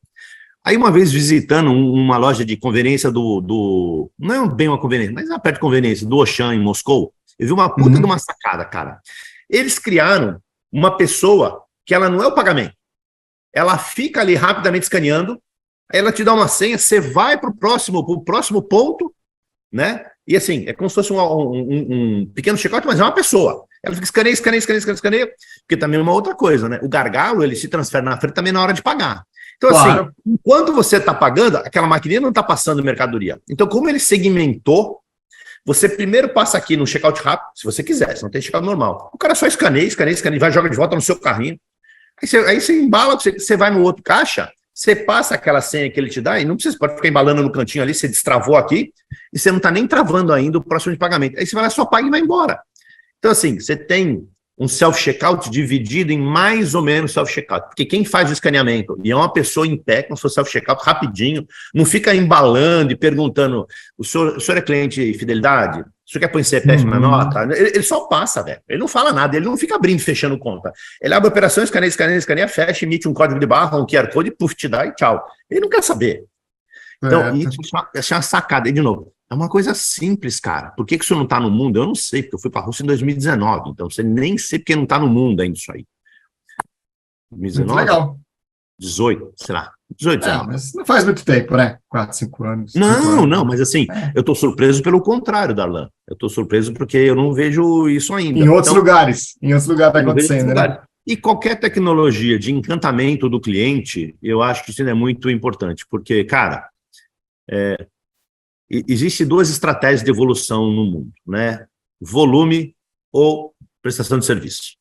Aí uma vez visitando uma loja de conveniência não é bem uma conveniência, mas é uma perto de conveniência, do Auchan, em Moscou, eu vi uma puta de uma sacada, cara. Eles criaram uma pessoa que ela não é o pagamento. Ela fica ali rapidamente escaneando, aí ela te dá uma senha, você vai pro próximo ponto, né? E assim, é como se fosse um pequeno checkout, mas é uma pessoa. Ela fica escaneia, porque também é uma outra coisa, né? O gargalo, ele se transfere na frente também na hora de pagar. Então, claro, assim, enquanto você está pagando, aquela maquininha não está passando mercadoria. Então, como ele segmentou, você primeiro passa aqui no checkout rápido, se você quiser, se não tem checkout normal. O cara só escaneia, vai, joga de volta no seu carrinho. Aí você embala, você vai no outro caixa, Você passa aquela senha que ele te dá e não precisa, pode ficar embalando no cantinho ali, você destravou aqui e você não está nem travando ainda o próximo de pagamento. Aí você vai lá, só paga e vai embora. Então, assim, você tem um self-checkout dividido em mais ou menos self-checkout. Porque quem faz o escaneamento e é uma pessoa em pé com o seu self-checkout rapidinho, não fica embalando e perguntando, o senhor é cliente de fidelidade? O senhor quer pôr em CPF na nota? Ele só passa, velho. Ele não fala nada, ele não fica abrindo e fechando conta. Ele abre a operação, escaneia, fecha, emite um código de barra, um QR Code, puf, te dá e tchau. Ele não quer saber. Então, isso é uma sacada. E, de novo, é uma coisa simples, cara. Por que isso não está no mundo? Eu não sei, porque eu fui para a Rússia em 2019. Então, você nem sei porque não está no mundo ainda isso aí. 2019? Muito legal. 18, sei lá. 18, 19. Mas não faz muito tempo, né? 4, 5 anos. Não, mas assim, eu estou surpreso pelo contrário, Darlan. Eu estou surpreso porque eu não vejo isso ainda. Em outros lugares. Em outros lugares está acontecendo, né? E qualquer tecnologia de encantamento do cliente, eu acho que isso é muito importante. Porque, cara, existem duas estratégias de evolução no mundo, né? Volume ou prestação de serviço.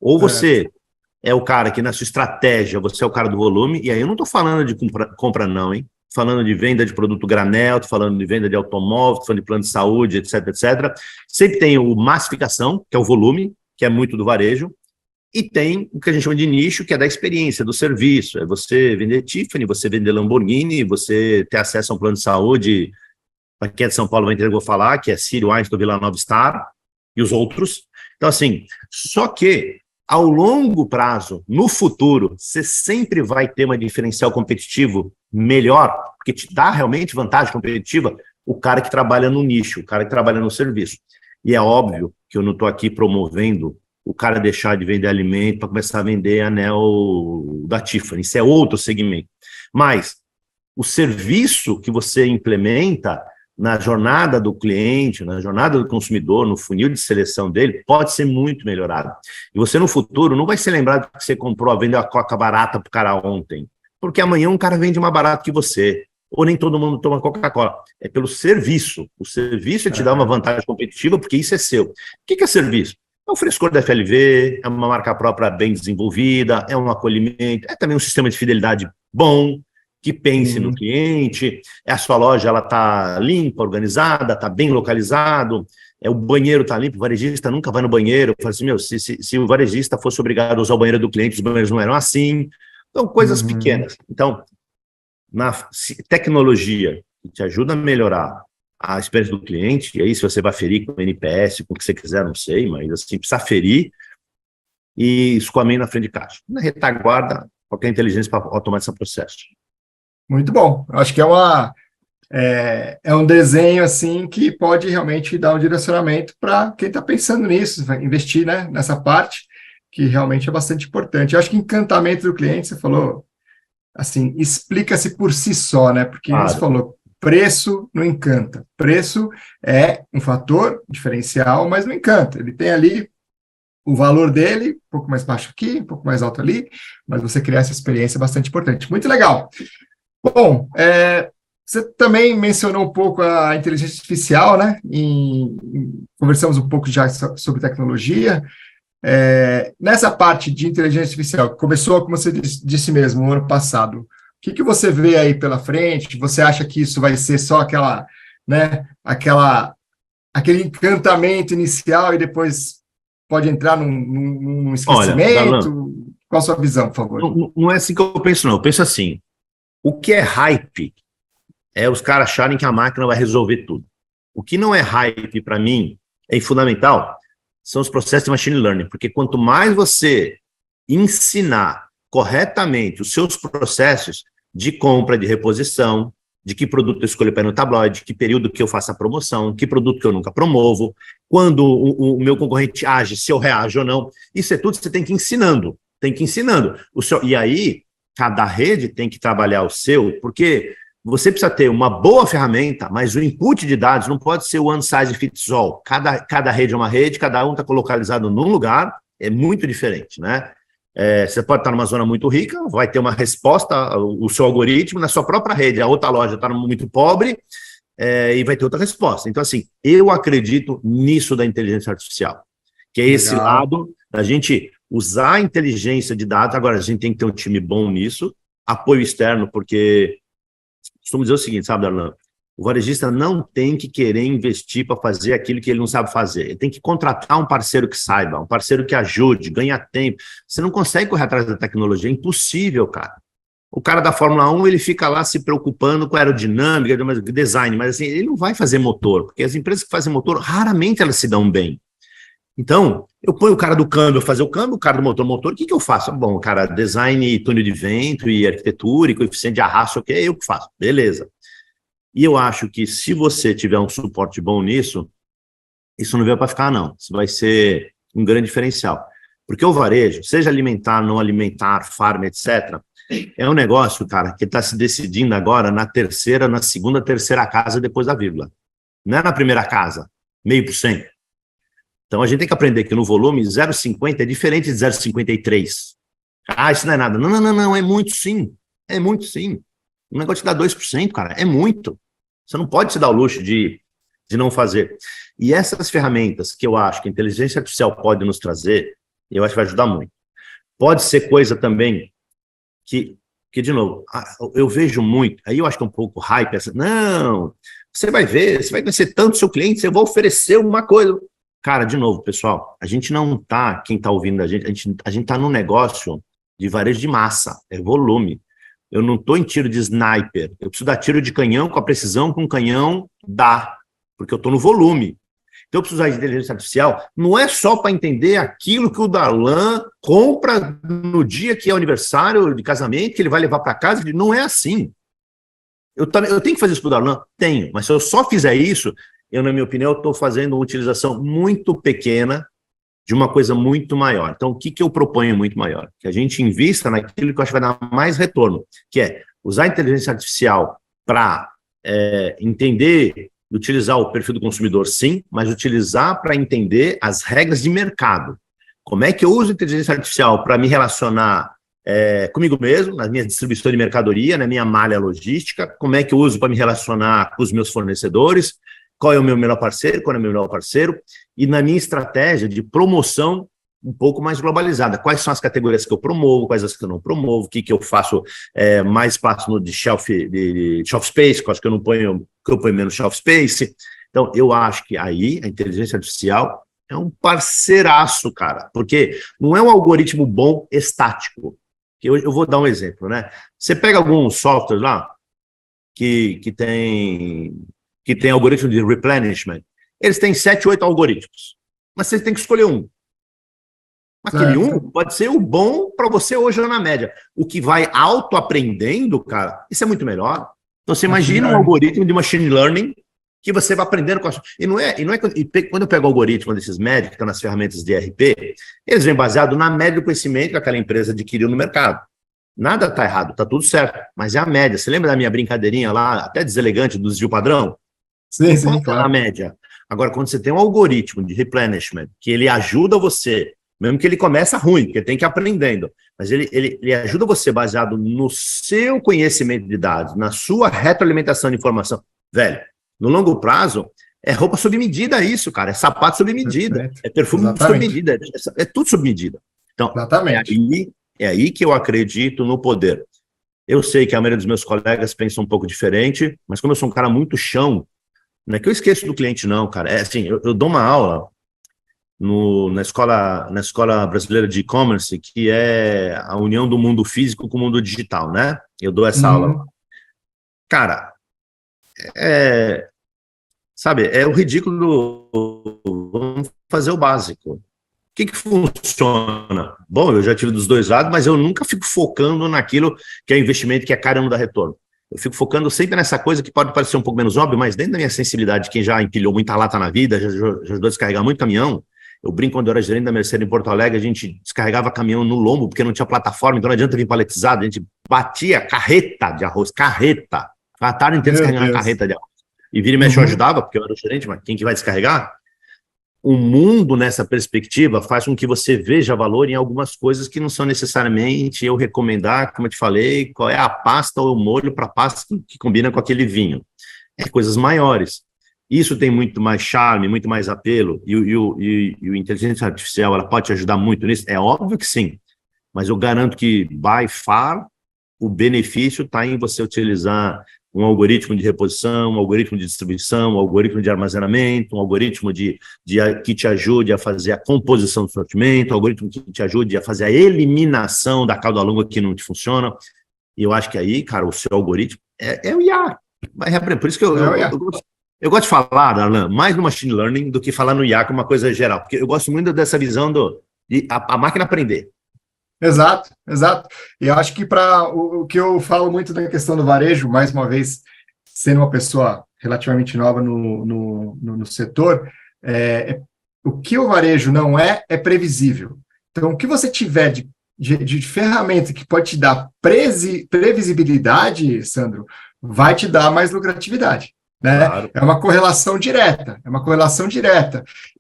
Ou você é o cara que na sua estratégia, você é o cara do volume, e aí eu não estou falando de compra não, hein? Falando de venda de produto granel, estou falando de venda de automóvel, estou falando de plano de saúde, etc, etc. Sempre tem o massificação, que é o volume, que é muito do varejo, e tem o que a gente chama de nicho, que é da experiência, do serviço. É você vender Tiffany, você vender Lamborghini, você ter acesso a um plano de saúde, para quem é de São Paulo vai entender o que eu vou falar, que é Sírio, Einstein, Vila Nova Star, e os outros. Então, assim, só que ao longo prazo, no futuro, você sempre vai ter uma diferencial competitivo melhor, porque te dá realmente vantagem competitiva o cara que trabalha no nicho, o cara que trabalha no serviço. E é óbvio que eu não estou aqui promovendo o cara deixar de vender alimento para começar a vender anel da Tiffany. Isso é outro segmento. Mas o serviço que você implementa na jornada do cliente, na jornada do consumidor, no funil de seleção dele, pode ser muito melhorado. E você, no futuro, não vai ser lembrado que você comprou, vendeu a coca barata para o cara ontem, porque amanhã um cara vende mais barato que você, ou nem todo mundo toma Coca-Cola. É pelo serviço. O serviço te dá uma vantagem competitiva, porque isso é seu. O que é serviço? É o frescor da FLV, é uma marca própria bem desenvolvida, é um acolhimento, é também um sistema de fidelidade bom, que pense no cliente, a sua loja está limpa, organizada, está bem localizado, o banheiro está limpo, o varejista nunca vai no banheiro. Eu falo assim, se o varejista fosse obrigado a usar o banheiro do cliente, os banheiros não eram assim. Então, coisas pequenas. Então, na tecnologia que te ajuda a melhorar a experiência do cliente, e aí se você vai ferir com o NPS, com o que você quiser, não sei, mas assim, precisa ferir, e escoamento na frente de caixa. Na retaguarda, qualquer inteligência para automatizar o processo. Muito bom. Acho que é um desenho assim que pode realmente dar um direcionamento para quem está pensando nisso, vai investir, né, nessa parte, que realmente é bastante importante. Eu acho que encantamento do cliente, você falou, assim, explica-se por si só, né? Porque você falou, preço não encanta. Preço é um fator diferencial, mas não encanta. Ele tem ali o valor dele, um pouco mais baixo aqui, um pouco mais alto ali, mas você criar essa experiência é bastante importante. Muito legal. Bom, você também mencionou um pouco a inteligência artificial, né? Conversamos um pouco já sobre tecnologia. Nessa parte de inteligência artificial, que começou, como você disse mesmo, no ano passado, o que você vê aí pela frente? Você acha que isso vai ser só aquele encantamento inicial e depois pode entrar num esquecimento? Olha, qual a sua visão, por favor? Não é assim que eu penso, não. Eu penso assim, o que é hype é os caras acharem que a máquina vai resolver tudo. O que não é hype, para mim, é fundamental, são os processos de machine learning, porque quanto mais você ensinar corretamente os seus processos de compra, de reposição, de que produto eu escolho para ir no tabloide, que período que eu faço a promoção, que produto que eu nunca promovo, quando o meu concorrente age, se eu reajo ou não, isso é tudo que você tem que ir ensinando, e aí, cada rede tem que trabalhar o seu, porque você precisa ter uma boa ferramenta, mas o input de dados não pode ser one size fits all. Cada rede é uma rede, cada um está localizado num lugar, é muito diferente, né? Você pode estar numa zona muito rica, vai ter uma resposta, o seu algoritmo, na sua própria rede. A outra loja está muito pobre e vai ter outra resposta. Então, assim, eu acredito nisso da inteligência artificial, que é esse lado da gente usar a inteligência de dados. Agora, a gente tem que ter um time bom nisso, apoio externo, porque costumo dizer o seguinte, sabe, Darlan? O varejista não tem que querer investir para fazer aquilo que ele não sabe fazer. Ele tem que contratar um parceiro que saiba, um parceiro que ajude, ganha tempo. Você não consegue correr atrás da tecnologia, é impossível, cara. O cara da Fórmula 1, ele fica lá se preocupando com aerodinâmica, design, mas assim, ele não vai fazer motor, porque as empresas que fazem motor, raramente elas se dão bem. Então, eu ponho o cara do câmbio a fazer o câmbio, o cara do motor, o que eu faço? Bom, cara, design, túnel de vento e arquitetura e coeficiente de arrasto, ok, eu que faço, beleza. E eu acho que se você tiver um suporte bom nisso, isso não veio para ficar, não. Isso vai ser um grande diferencial. Porque o varejo, seja alimentar, não alimentar, farm, etc., é um negócio, cara, que está se decidindo agora na segunda, terceira casa depois da vírgula. Não é na primeira casa, 0,5%. Então, a gente tem que aprender que no volume 0,50 é diferente de 0,53. Ah, isso não é nada. Não, é muito sim. É muito sim. Um negócio te dá 2%, cara, é muito. Você não pode se dar o luxo de não fazer. E essas ferramentas que eu acho que a inteligência artificial pode nos trazer, eu acho que vai ajudar muito. Pode ser coisa também que de novo, eu vejo muito, aí eu acho que é um pouco hype, não, você vai ver, você vai conhecer tanto seu cliente, você vai oferecer uma coisa. Cara, de novo, pessoal, a gente não tá, quem tá ouvindo a gente tá num negócio de varejo de massa, é volume. Eu não estou em tiro de sniper. Eu preciso dar tiro de canhão com a precisão que um canhão dá, porque eu estou no volume. Então, eu preciso usar de inteligência artificial, não é só para entender aquilo que o Darlan compra no dia que é o aniversário de casamento, que ele vai levar para casa. Não é assim. Eu tenho que fazer isso para o Darlan? Tenho, mas se eu só fizer isso, na minha opinião, estou fazendo uma utilização muito pequena de uma coisa muito maior. Então, o que eu proponho muito maior? Que a gente invista naquilo que eu acho que vai dar mais retorno, que é usar a inteligência artificial para entender, utilizar o perfil do consumidor, sim, mas utilizar para entender as regras de mercado. Como é que eu uso a inteligência artificial para me relacionar comigo mesmo, na minha distribuição de mercadoria, na minha malha logística, como é que eu uso para me relacionar com os meus fornecedores, qual é o meu melhor parceiro, qual é o meu melhor parceiro, e na minha estratégia de promoção um pouco mais globalizada. Quais são as categorias que eu promovo, quais as que eu não promovo, o que eu faço mais espaço de shelf space, quais que eu não ponho, que eu ponho menos shelf space. Então, eu acho que aí a inteligência artificial é um parceiraço, cara, porque não é um algoritmo bom estático. Eu vou dar um exemplo, né? Você pega algum software lá que tem algoritmo de replenishment, eles têm 7, 8 algoritmos, mas você tem que escolher um. Aquele um pode ser o bom para você hoje ou na média. O que vai autoaprendendo, cara, isso é muito melhor. Então você imagina um algoritmo de machine learning que você vai aprendendo com a... Quando eu pego o algoritmo desses médicos que estão nas ferramentas de ERP, eles vêm baseado na média do conhecimento que aquela empresa adquiriu no mercado. Nada está errado, está tudo certo, mas é a média. Você lembra da minha brincadeirinha lá, até deselegante, do desvio padrão? Sim, claro. A média. Agora, quando você tem um algoritmo de replenishment, que ele ajuda você, mesmo que ele começa ruim, porque tem que ir aprendendo, mas ele ajuda você baseado no seu conhecimento de dados, na sua retroalimentação de informação. Velho, no longo prazo, é roupa sob medida isso, cara, é sapato sob medida, é perfume sob medida, é tudo sob medida. Então, é aí que eu acredito no poder. Eu sei que a maioria dos meus colegas pensa um pouco diferente, mas como eu sou um cara muito chão, não é que eu esqueço do cliente, não, cara. É assim, eu dou uma aula na escola brasileira de e-commerce, que é a união do mundo físico com o mundo digital, né? Eu dou essa aula. Cara, sabe, é o ridículo vamos fazer o básico. O que funciona? Bom, eu já tive dos dois lados, mas eu nunca fico focando naquilo que é investimento, que é caro e não dá retorno. Eu fico focando sempre nessa coisa que pode parecer um pouco menos óbvio, mas dentro da minha sensibilidade, quem já empilhou muita lata na vida, já ajudou a descarregar muito caminhão. Eu brinco, quando eu era gerente da Mercedes em Porto Alegre, a gente descarregava caminhão no lombo, porque não tinha plataforma, então não adianta vir paletizado, a gente batia carreta de arroz, carreta. A tarde inteira descarregando a carreta de arroz. E vira e mexe eu ajudava, porque eu era o gerente, mas quem que vai descarregar? O mundo, nessa perspectiva, faz com que você veja valor em algumas coisas que não são necessariamente eu recomendar, como eu te falei, qual é a pasta ou o molho para pasta que combina com aquele vinho. É coisas maiores. Isso tem muito mais charme, muito mais apelo, e a inteligência artificial ela pode te ajudar muito nisso? É óbvio que sim, mas eu garanto que, by far, o benefício está em você utilizar um algoritmo de reposição, um algoritmo de distribuição, um algoritmo de armazenamento, um algoritmo que te ajude a fazer a composição do sortimento, um algoritmo que te ajude a fazer a eliminação da cauda longa que não te funciona. E eu acho que aí, cara, o seu algoritmo é o IA. Por isso que eu gosto de falar, Darlan, mais no machine learning do que falar no IA como uma coisa geral, porque eu gosto muito dessa visão de a máquina aprender. Exato, exato. E eu acho que para o que eu falo muito da questão do varejo, mais uma vez, sendo uma pessoa relativamente nova no setor, o que o varejo não é previsível. Então, o que você tiver de ferramenta que pode te dar previsibilidade, Sandro, vai te dar mais lucratividade. Né? Claro. É uma correlação direta,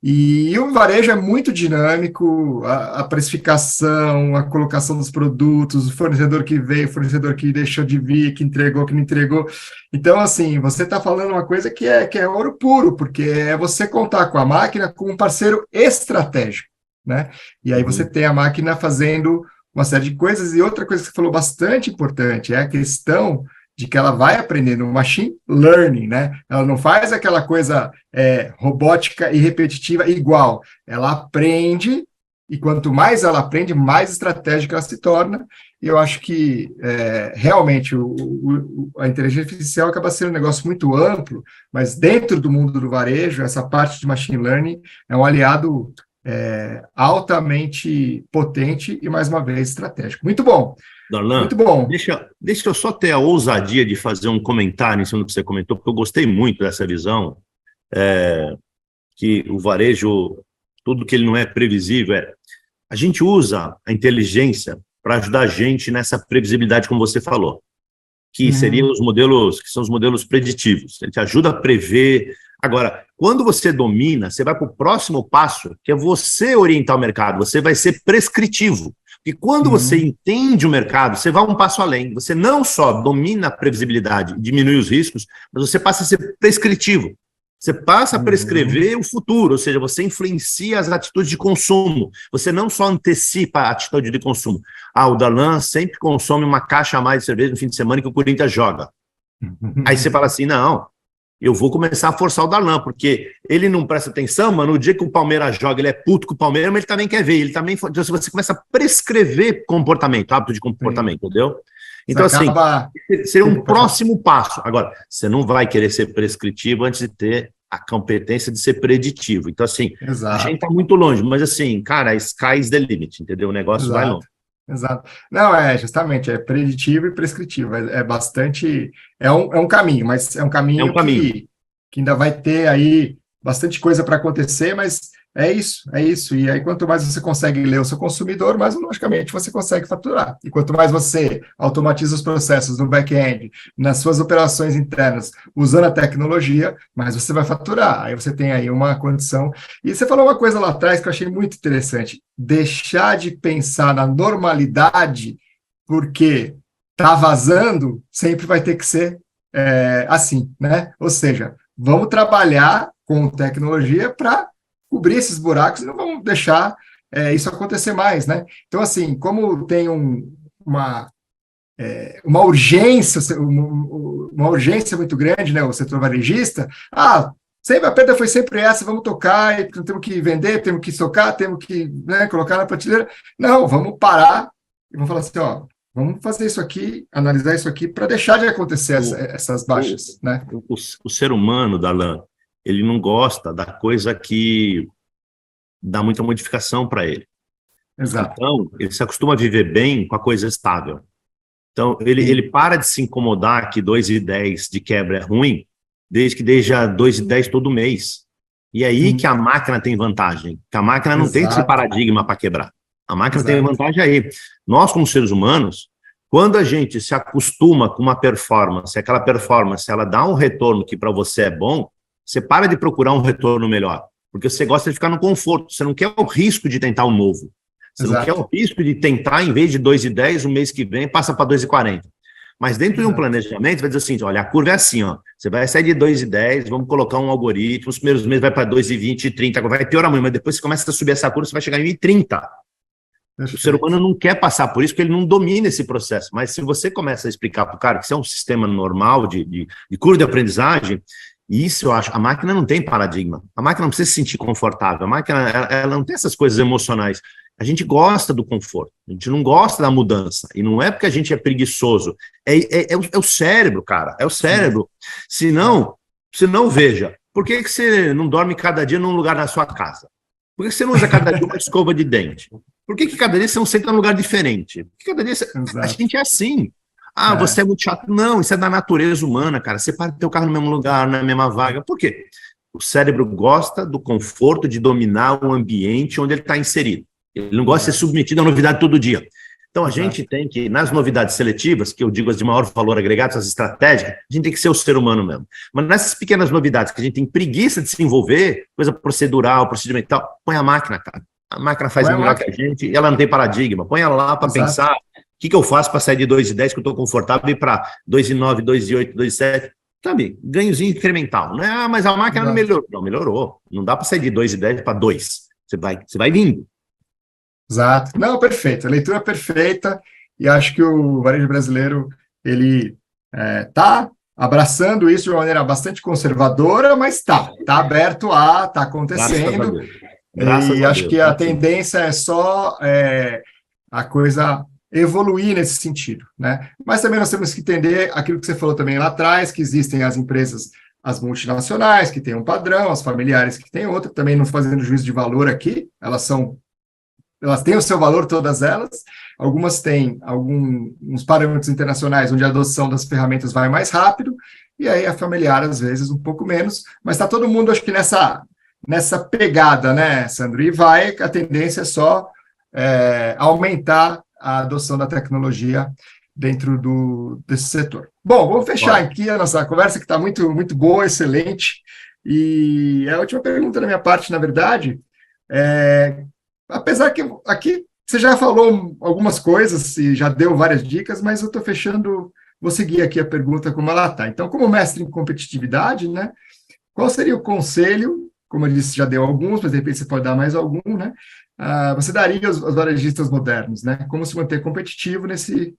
E o varejo é muito dinâmico, a precificação, a colocação dos produtos, o fornecedor que veio, o fornecedor que deixou de vir, que entregou, que não entregou. Então, assim, você está falando uma coisa que é ouro puro, porque é você contar com a máquina como um parceiro estratégico, né? E aí você tem a máquina fazendo uma série de coisas, e outra coisa que você falou bastante importante é a questão de que ela vai aprender no machine learning, né? Ela não faz aquela coisa robótica e repetitiva igual. Ela aprende, e quanto mais ela aprende, mais estratégica ela se torna. E eu acho que, realmente, a inteligência artificial acaba sendo um negócio muito amplo, mas dentro do mundo do varejo, essa parte de machine learning é um aliado altamente potente e, mais uma vez, estratégico. Muito bom. Darlan, muito bom. Deixa eu só ter a ousadia de fazer um comentário em cima do que você comentou, porque eu gostei muito dessa visão, que o varejo, tudo que ele não é previsível, a gente usa a inteligência para ajudar a gente nessa previsibilidade, como você falou, que seriam os modelos, que são os modelos preditivos. Ele te ajuda a prever. Agora, quando você domina, você vai para o próximo passo, que é você orientar o mercado, você vai ser prescritivo. E quando você entende o mercado, você vai um passo além. Você não só domina a previsibilidade, diminui os riscos, mas você passa a ser prescritivo. Você passa a prescrever o futuro, ou seja, você influencia as atitudes de consumo. Você não só antecipa a atitude de consumo. O Darlan sempre consome uma caixa a mais de cerveja no fim de semana que o Corinthians joga. Aí você fala assim, não, eu vou começar a forçar o Darlan, porque ele não presta atenção, mas no dia que o Palmeiras joga, ele é puto com o Palmeiras, mas ele também quer ver, ele também... Então, você começa a prescrever comportamento, hábito de comportamento, entendeu? Então, assim, seria um próximo passo. Agora, você não vai querer ser prescritivo antes de ter a competência de ser preditivo. Então, assim, a gente está muito longe, mas assim, cara, sky's the limit, entendeu? O negócio vai longe. Exato. Não, justamente, preditivo e prescritivo, bastante, é um caminho, mas é um caminho, que ainda vai ter aí bastante coisa para acontecer, mas é isso, e aí quanto mais você consegue ler o seu consumidor, mais logicamente você consegue faturar, e quanto mais você automatiza os processos no back-end, nas suas operações internas, usando a tecnologia, mais você vai faturar, aí você tem aí uma condição, e você falou uma coisa lá atrás que eu achei muito interessante, deixar de pensar na normalidade, porque tá vazando, sempre vai ter que ser assim, né? Ou seja, vamos trabalhar com tecnologia para cobrir esses buracos e não vamos deixar isso acontecer mais, né? Então, assim, como tem uma urgência, uma urgência muito grande, né, o setor varejista, sempre a pedra foi sempre essa, vamos tocar, e temos que vender, temos que socar, temos que, né, colocar na prateleira. Não, vamos parar e vamos falar assim, vamos fazer isso aqui, analisar isso aqui para deixar de acontecer essas baixas, né? O ser humano, Darlan, ele não gosta da coisa que dá muita modificação para ele. Exato. Então, ele se acostuma a viver bem com a coisa estável. Então, ele para de se incomodar que 2,10 de quebra é ruim, desde que deixa 2,10 todo mês. E aí que a máquina tem vantagem. Que a máquina não tem esse paradigma para quebrar. A máquina tem vantagem aí. Nós, como seres humanos, quando a gente se acostuma com uma performance, aquela performance ela dá um retorno que para você é bom, você para de procurar um retorno melhor, porque você gosta de ficar no conforto, você não quer o risco de tentar o novo. Você não quer o risco de tentar, em vez de 2,10, o mês que vem, passa para 2,40. Mas dentro de um planejamento, vai dizer assim, olha, a curva é assim, você vai sair de 2,10, vamos colocar um algoritmo, os primeiros meses vai para 2,20 e 30, vai piorar muito, mas depois você começa a subir essa curva, você vai chegar em 1,30. O ser humano não quer passar por isso, porque ele não domina esse processo. Mas se você começa a explicar para o cara que isso é um sistema normal de curva de aprendizagem, isso eu acho, a máquina não tem paradigma. A máquina não precisa se sentir confortável. A máquina ela não tem essas coisas emocionais. A gente gosta do conforto, a gente não gosta da mudança. E não é porque a gente é preguiçoso. É o cérebro, cara. É o cérebro. Se não, veja, por que você não dorme cada dia num lugar na sua casa? Por que você não usa cada dia uma escova de dente? Por que cada dia você não senta num lugar diferente? Porque cada dia a gente é assim. Você é muito chato. Não, isso é da natureza humana, cara. Você para o teu carro no mesmo lugar, na mesma vaga. Por quê? O cérebro gosta do conforto de dominar o ambiente onde ele está inserido. Ele não gosta de ser submetido a novidade todo dia. Então, a gente tem que, nas novidades seletivas, que eu digo as de maior valor agregado, as estratégicas, a gente tem que ser o ser humano mesmo. Mas nessas pequenas novidades que a gente tem preguiça de se envolver, coisa procedural, procedimental, põe a máquina, cara. A máquina faz melhor que a gente e ela não tem paradigma. Põe ela lá para pensar o que eu faço para sair de 2,10 que eu estou confortável e para 2,9, 2,8, 2,7. Sabe, ganhozinho incremental. Não é, mas a máquina não melhorou. Não, melhorou. Não dá para sair de 2,10 para 2. Você vai vindo. Exato. Não, perfeito. A leitura é perfeita e acho que o varejo brasileiro, ele está abraçando isso de uma maneira bastante conservadora, mas está aberto está acontecendo. E acho que a tendência é só a coisa evoluir nesse sentido, né? Mas também nós temos que entender aquilo que você falou também lá atrás, que existem as empresas, as multinacionais, que têm um padrão, as familiares que têm outro, também não fazendo juízo de valor aqui, elas têm o seu valor, todas elas. Algumas têm uns parâmetros internacionais onde a adoção das ferramentas vai mais rápido, e aí a familiar, às vezes, um pouco menos, mas está todo mundo, acho que nessa pegada, né, Sandro? E a tendência é só aumentar a adoção da tecnologia dentro desse setor. Bom, vamos fechar aqui a nossa conversa, que está muito, muito boa, excelente. E a última pergunta da minha parte, na verdade, apesar que aqui você já falou algumas coisas e já deu várias dicas, mas eu estou fechando, vou seguir aqui a pergunta como ela está. Então, como mestre em competitividade, né, qual seria o conselho, como eu disse, já deu alguns, mas de repente você pode dar mais algum, né, você daria aos varejistas modernos, né, como se manter competitivo nesse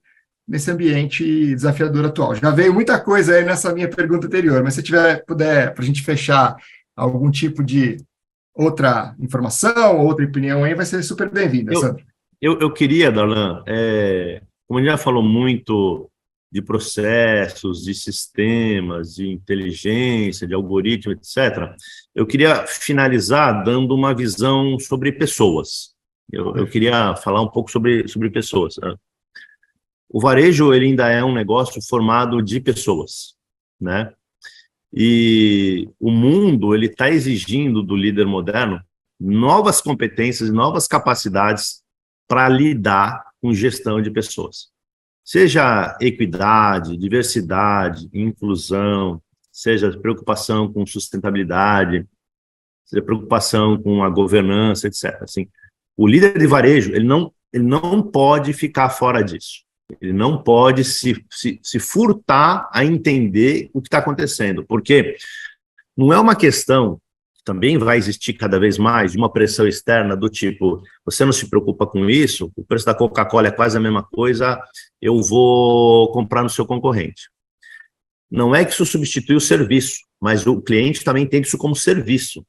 ambiente desafiador atual? Já veio muita coisa aí nessa minha pergunta anterior, mas se puder, para a gente fechar algum tipo de outra informação, outra opinião aí, vai ser super bem-vinda, Sandro. Eu queria, Darlan, como a gente já falou muito de processos, de sistemas, de inteligência, de algoritmo, etc., eu queria finalizar dando uma visão sobre pessoas. Eu queria falar um pouco sobre pessoas. O varejo ele ainda é um negócio formado de pessoas, né? E o mundo ele está exigindo do líder moderno novas competências e novas capacidades para lidar com gestão de pessoas. Seja equidade, diversidade, inclusão, seja preocupação com sustentabilidade, seja preocupação com a governança, etc. Assim, o líder de varejo ele não pode ficar fora disso. Ele não pode se furtar a entender o que está acontecendo, porque não é uma questão, também vai existir cada vez mais, de uma pressão externa do tipo, você não se preocupa com isso, o preço da Coca-Cola é quase a mesma coisa, eu vou comprar no seu concorrente. Não é que isso substitui o serviço, mas o cliente também tem isso como serviço.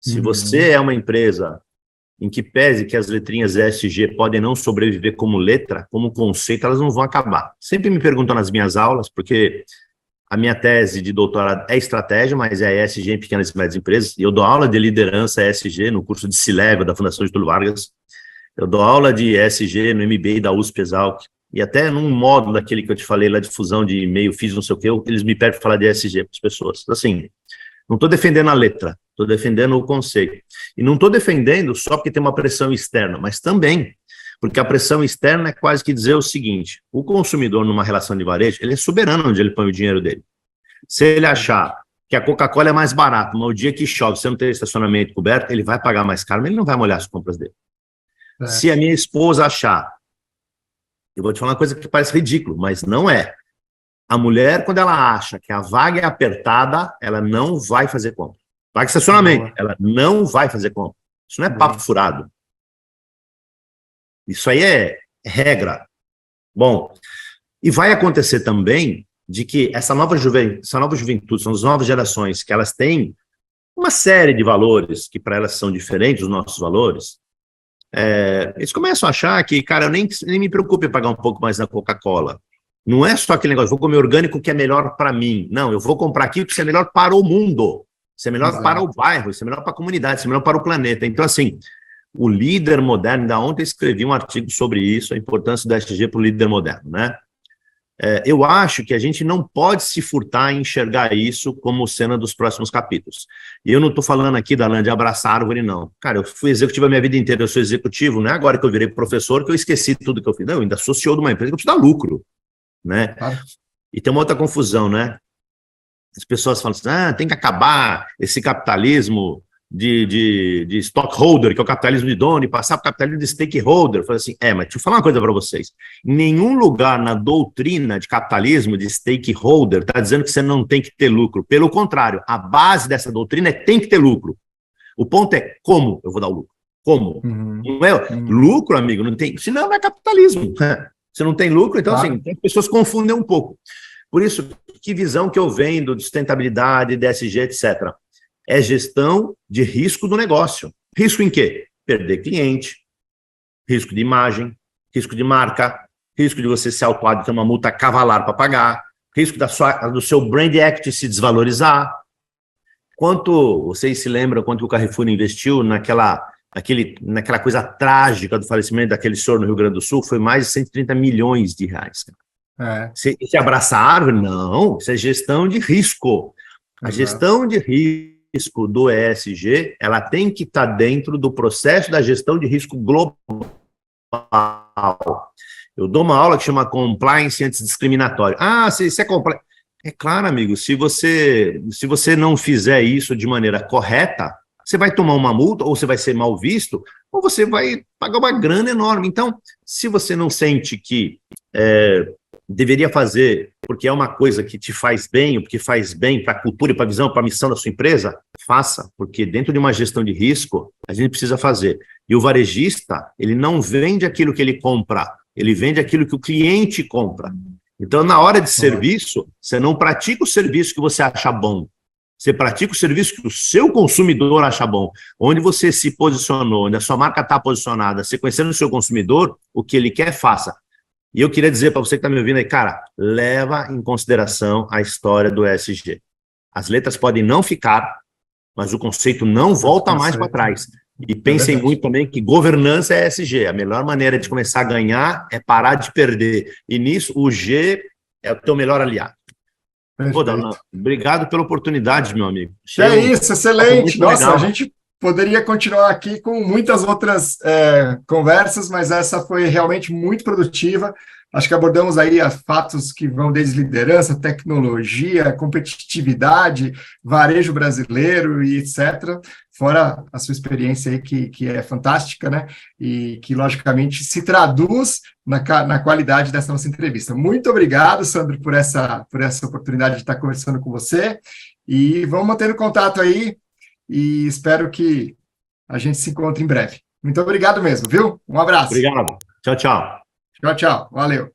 Se você é uma empresa em que pese que as letrinhas ESG podem não sobreviver como letra, como conceito, elas não vão acabar. Sempre me perguntam nas minhas aulas, porque a minha tese de doutorado é estratégia, mas é ESG em pequenas e médias empresas, e eu dou aula de liderança ESG no curso de C-Level da Fundação Getúlio Vargas, eu dou aula de ESG no MBA da USP Exalc, e até num módulo daquele que eu te falei lá de fusão de e-mail, fiz não sei o quê, eles me pedem para falar de ESG para as pessoas. Assim, não estou defendendo a letra, estou defendendo o conceito. E não estou defendendo só porque tem uma pressão externa, mas também porque a pressão externa é quase que dizer o seguinte, o consumidor numa relação de varejo, ele é soberano onde ele põe o dinheiro dele. Se ele achar que a Coca-Cola é mais barata, mas o dia que chove, você não tem estacionamento coberto, ele vai pagar mais caro, mas ele não vai molhar as compras dele. Se a minha esposa achar, eu vou te falar uma coisa que parece ridículo, mas não é. A mulher, quando ela acha que a vaga é apertada, ela não vai fazer compra. Vaga de estacionamento, ela não vai fazer compra. Isso não é papo furado. Isso aí é regra. Bom, e vai acontecer também de que essa nova juventude, são as novas gerações, que elas têm uma série de valores que para elas são diferentes dos nossos valores, eles começam a achar que, cara, eu nem me preocupo em pagar um pouco mais na Coca-Cola. Não é só aquele negócio, vou comer orgânico que é melhor para mim. Não, eu vou comprar aquilo que é melhor para o mundo, isso é melhor Exato. para o bairro, isso é melhor para a comunidade, isso é melhor para o planeta. Então, assim, o líder moderno, ainda ontem escrevi um artigo sobre isso, a importância do ESG para o líder moderno, né? Eu acho que a gente não pode se furtar em enxergar isso como cena dos próximos capítulos. E eu não estou falando aqui, Darlan, de abraçar árvore, não. Cara, eu fui executivo a minha vida inteira, eu sou executivo, não é agora que eu virei professor que eu esqueci tudo que eu fiz. Não, eu ainda sou CEO de uma empresa que eu preciso dar lucro, né? Claro. E tem uma outra confusão, né? As pessoas falam assim, tem que acabar esse capitalismo de stockholder, que é o capitalismo de dono, e passar para o capitalismo de stakeholder. Eu falei assim, mas deixa eu falar uma coisa para vocês. Em nenhum lugar na doutrina de capitalismo de stakeholder está dizendo que você não tem que ter lucro. Pelo contrário, a base dessa doutrina é tem que ter lucro. O ponto é como eu vou dar o lucro. Como? Não é lucro, amigo, não tem. Senão não é capitalismo. Você não tem lucro, então assim, as pessoas confundem um pouco. Por isso, que visão que eu vendo de sustentabilidade, DSG, etc., é gestão de risco do negócio. Risco em quê? Perder cliente, risco de imagem, risco de marca, risco de você ser autuado e ter uma multa cavalar para pagar, risco do seu brand equity se desvalorizar. Vocês se lembram quanto o Carrefour investiu naquela coisa trágica do falecimento daquele senhor no Rio Grande do Sul? Foi mais de 130 milhões de reais. Você abraça a árvore? Não, isso é gestão de risco. A gestão de risco do ESG, ela tem que estar dentro do processo da gestão de risco global. Eu dou uma aula que chama Compliance Antidiscriminatório. Se é compliance. É claro, amigo, se você não fizer isso de maneira correta, você vai tomar uma multa, ou você vai ser mal visto, ou você vai pagar uma grana enorme. Então, se você não sente que deveria fazer, porque é uma coisa que te faz bem, ou porque faz bem para a cultura, para a visão, para a missão da sua empresa, faça, porque dentro de uma gestão de risco, a gente precisa fazer. E o varejista, ele não vende aquilo que ele compra, ele vende aquilo que o cliente compra. Então, na hora de serviço, você não pratica o serviço que você acha bom, você pratica o serviço que o seu consumidor acha bom. Onde você se posicionou, onde a sua marca está posicionada, você conhecendo o seu consumidor, o que ele quer, faça. E eu queria dizer para você que está me ouvindo aí, cara, leva em consideração a história do ESG. As letras podem não ficar, mas o conceito não volta mais para trás. E pensem muito também que governança é ESG. A melhor maneira de começar a ganhar é parar de perder. E nisso, o G é o teu melhor aliado. Obrigado pela oportunidade, meu amigo. Isso, excelente. Nossa, legal. A gente poderia continuar aqui com muitas outras conversas, mas essa foi realmente muito produtiva. Acho que abordamos aí fatos que vão desde liderança, tecnologia, competitividade, varejo brasileiro e etc., fora a sua experiência aí que é fantástica, né? E que, logicamente, se traduz na qualidade dessa nossa entrevista. Muito obrigado, Sandro, por essa oportunidade de estar conversando com você. E vamos mantendo contato aí e espero que a gente se encontre em breve. Muito obrigado mesmo, viu? Um abraço. Obrigado. Tchau, tchau. Tchau, tchau. Valeu.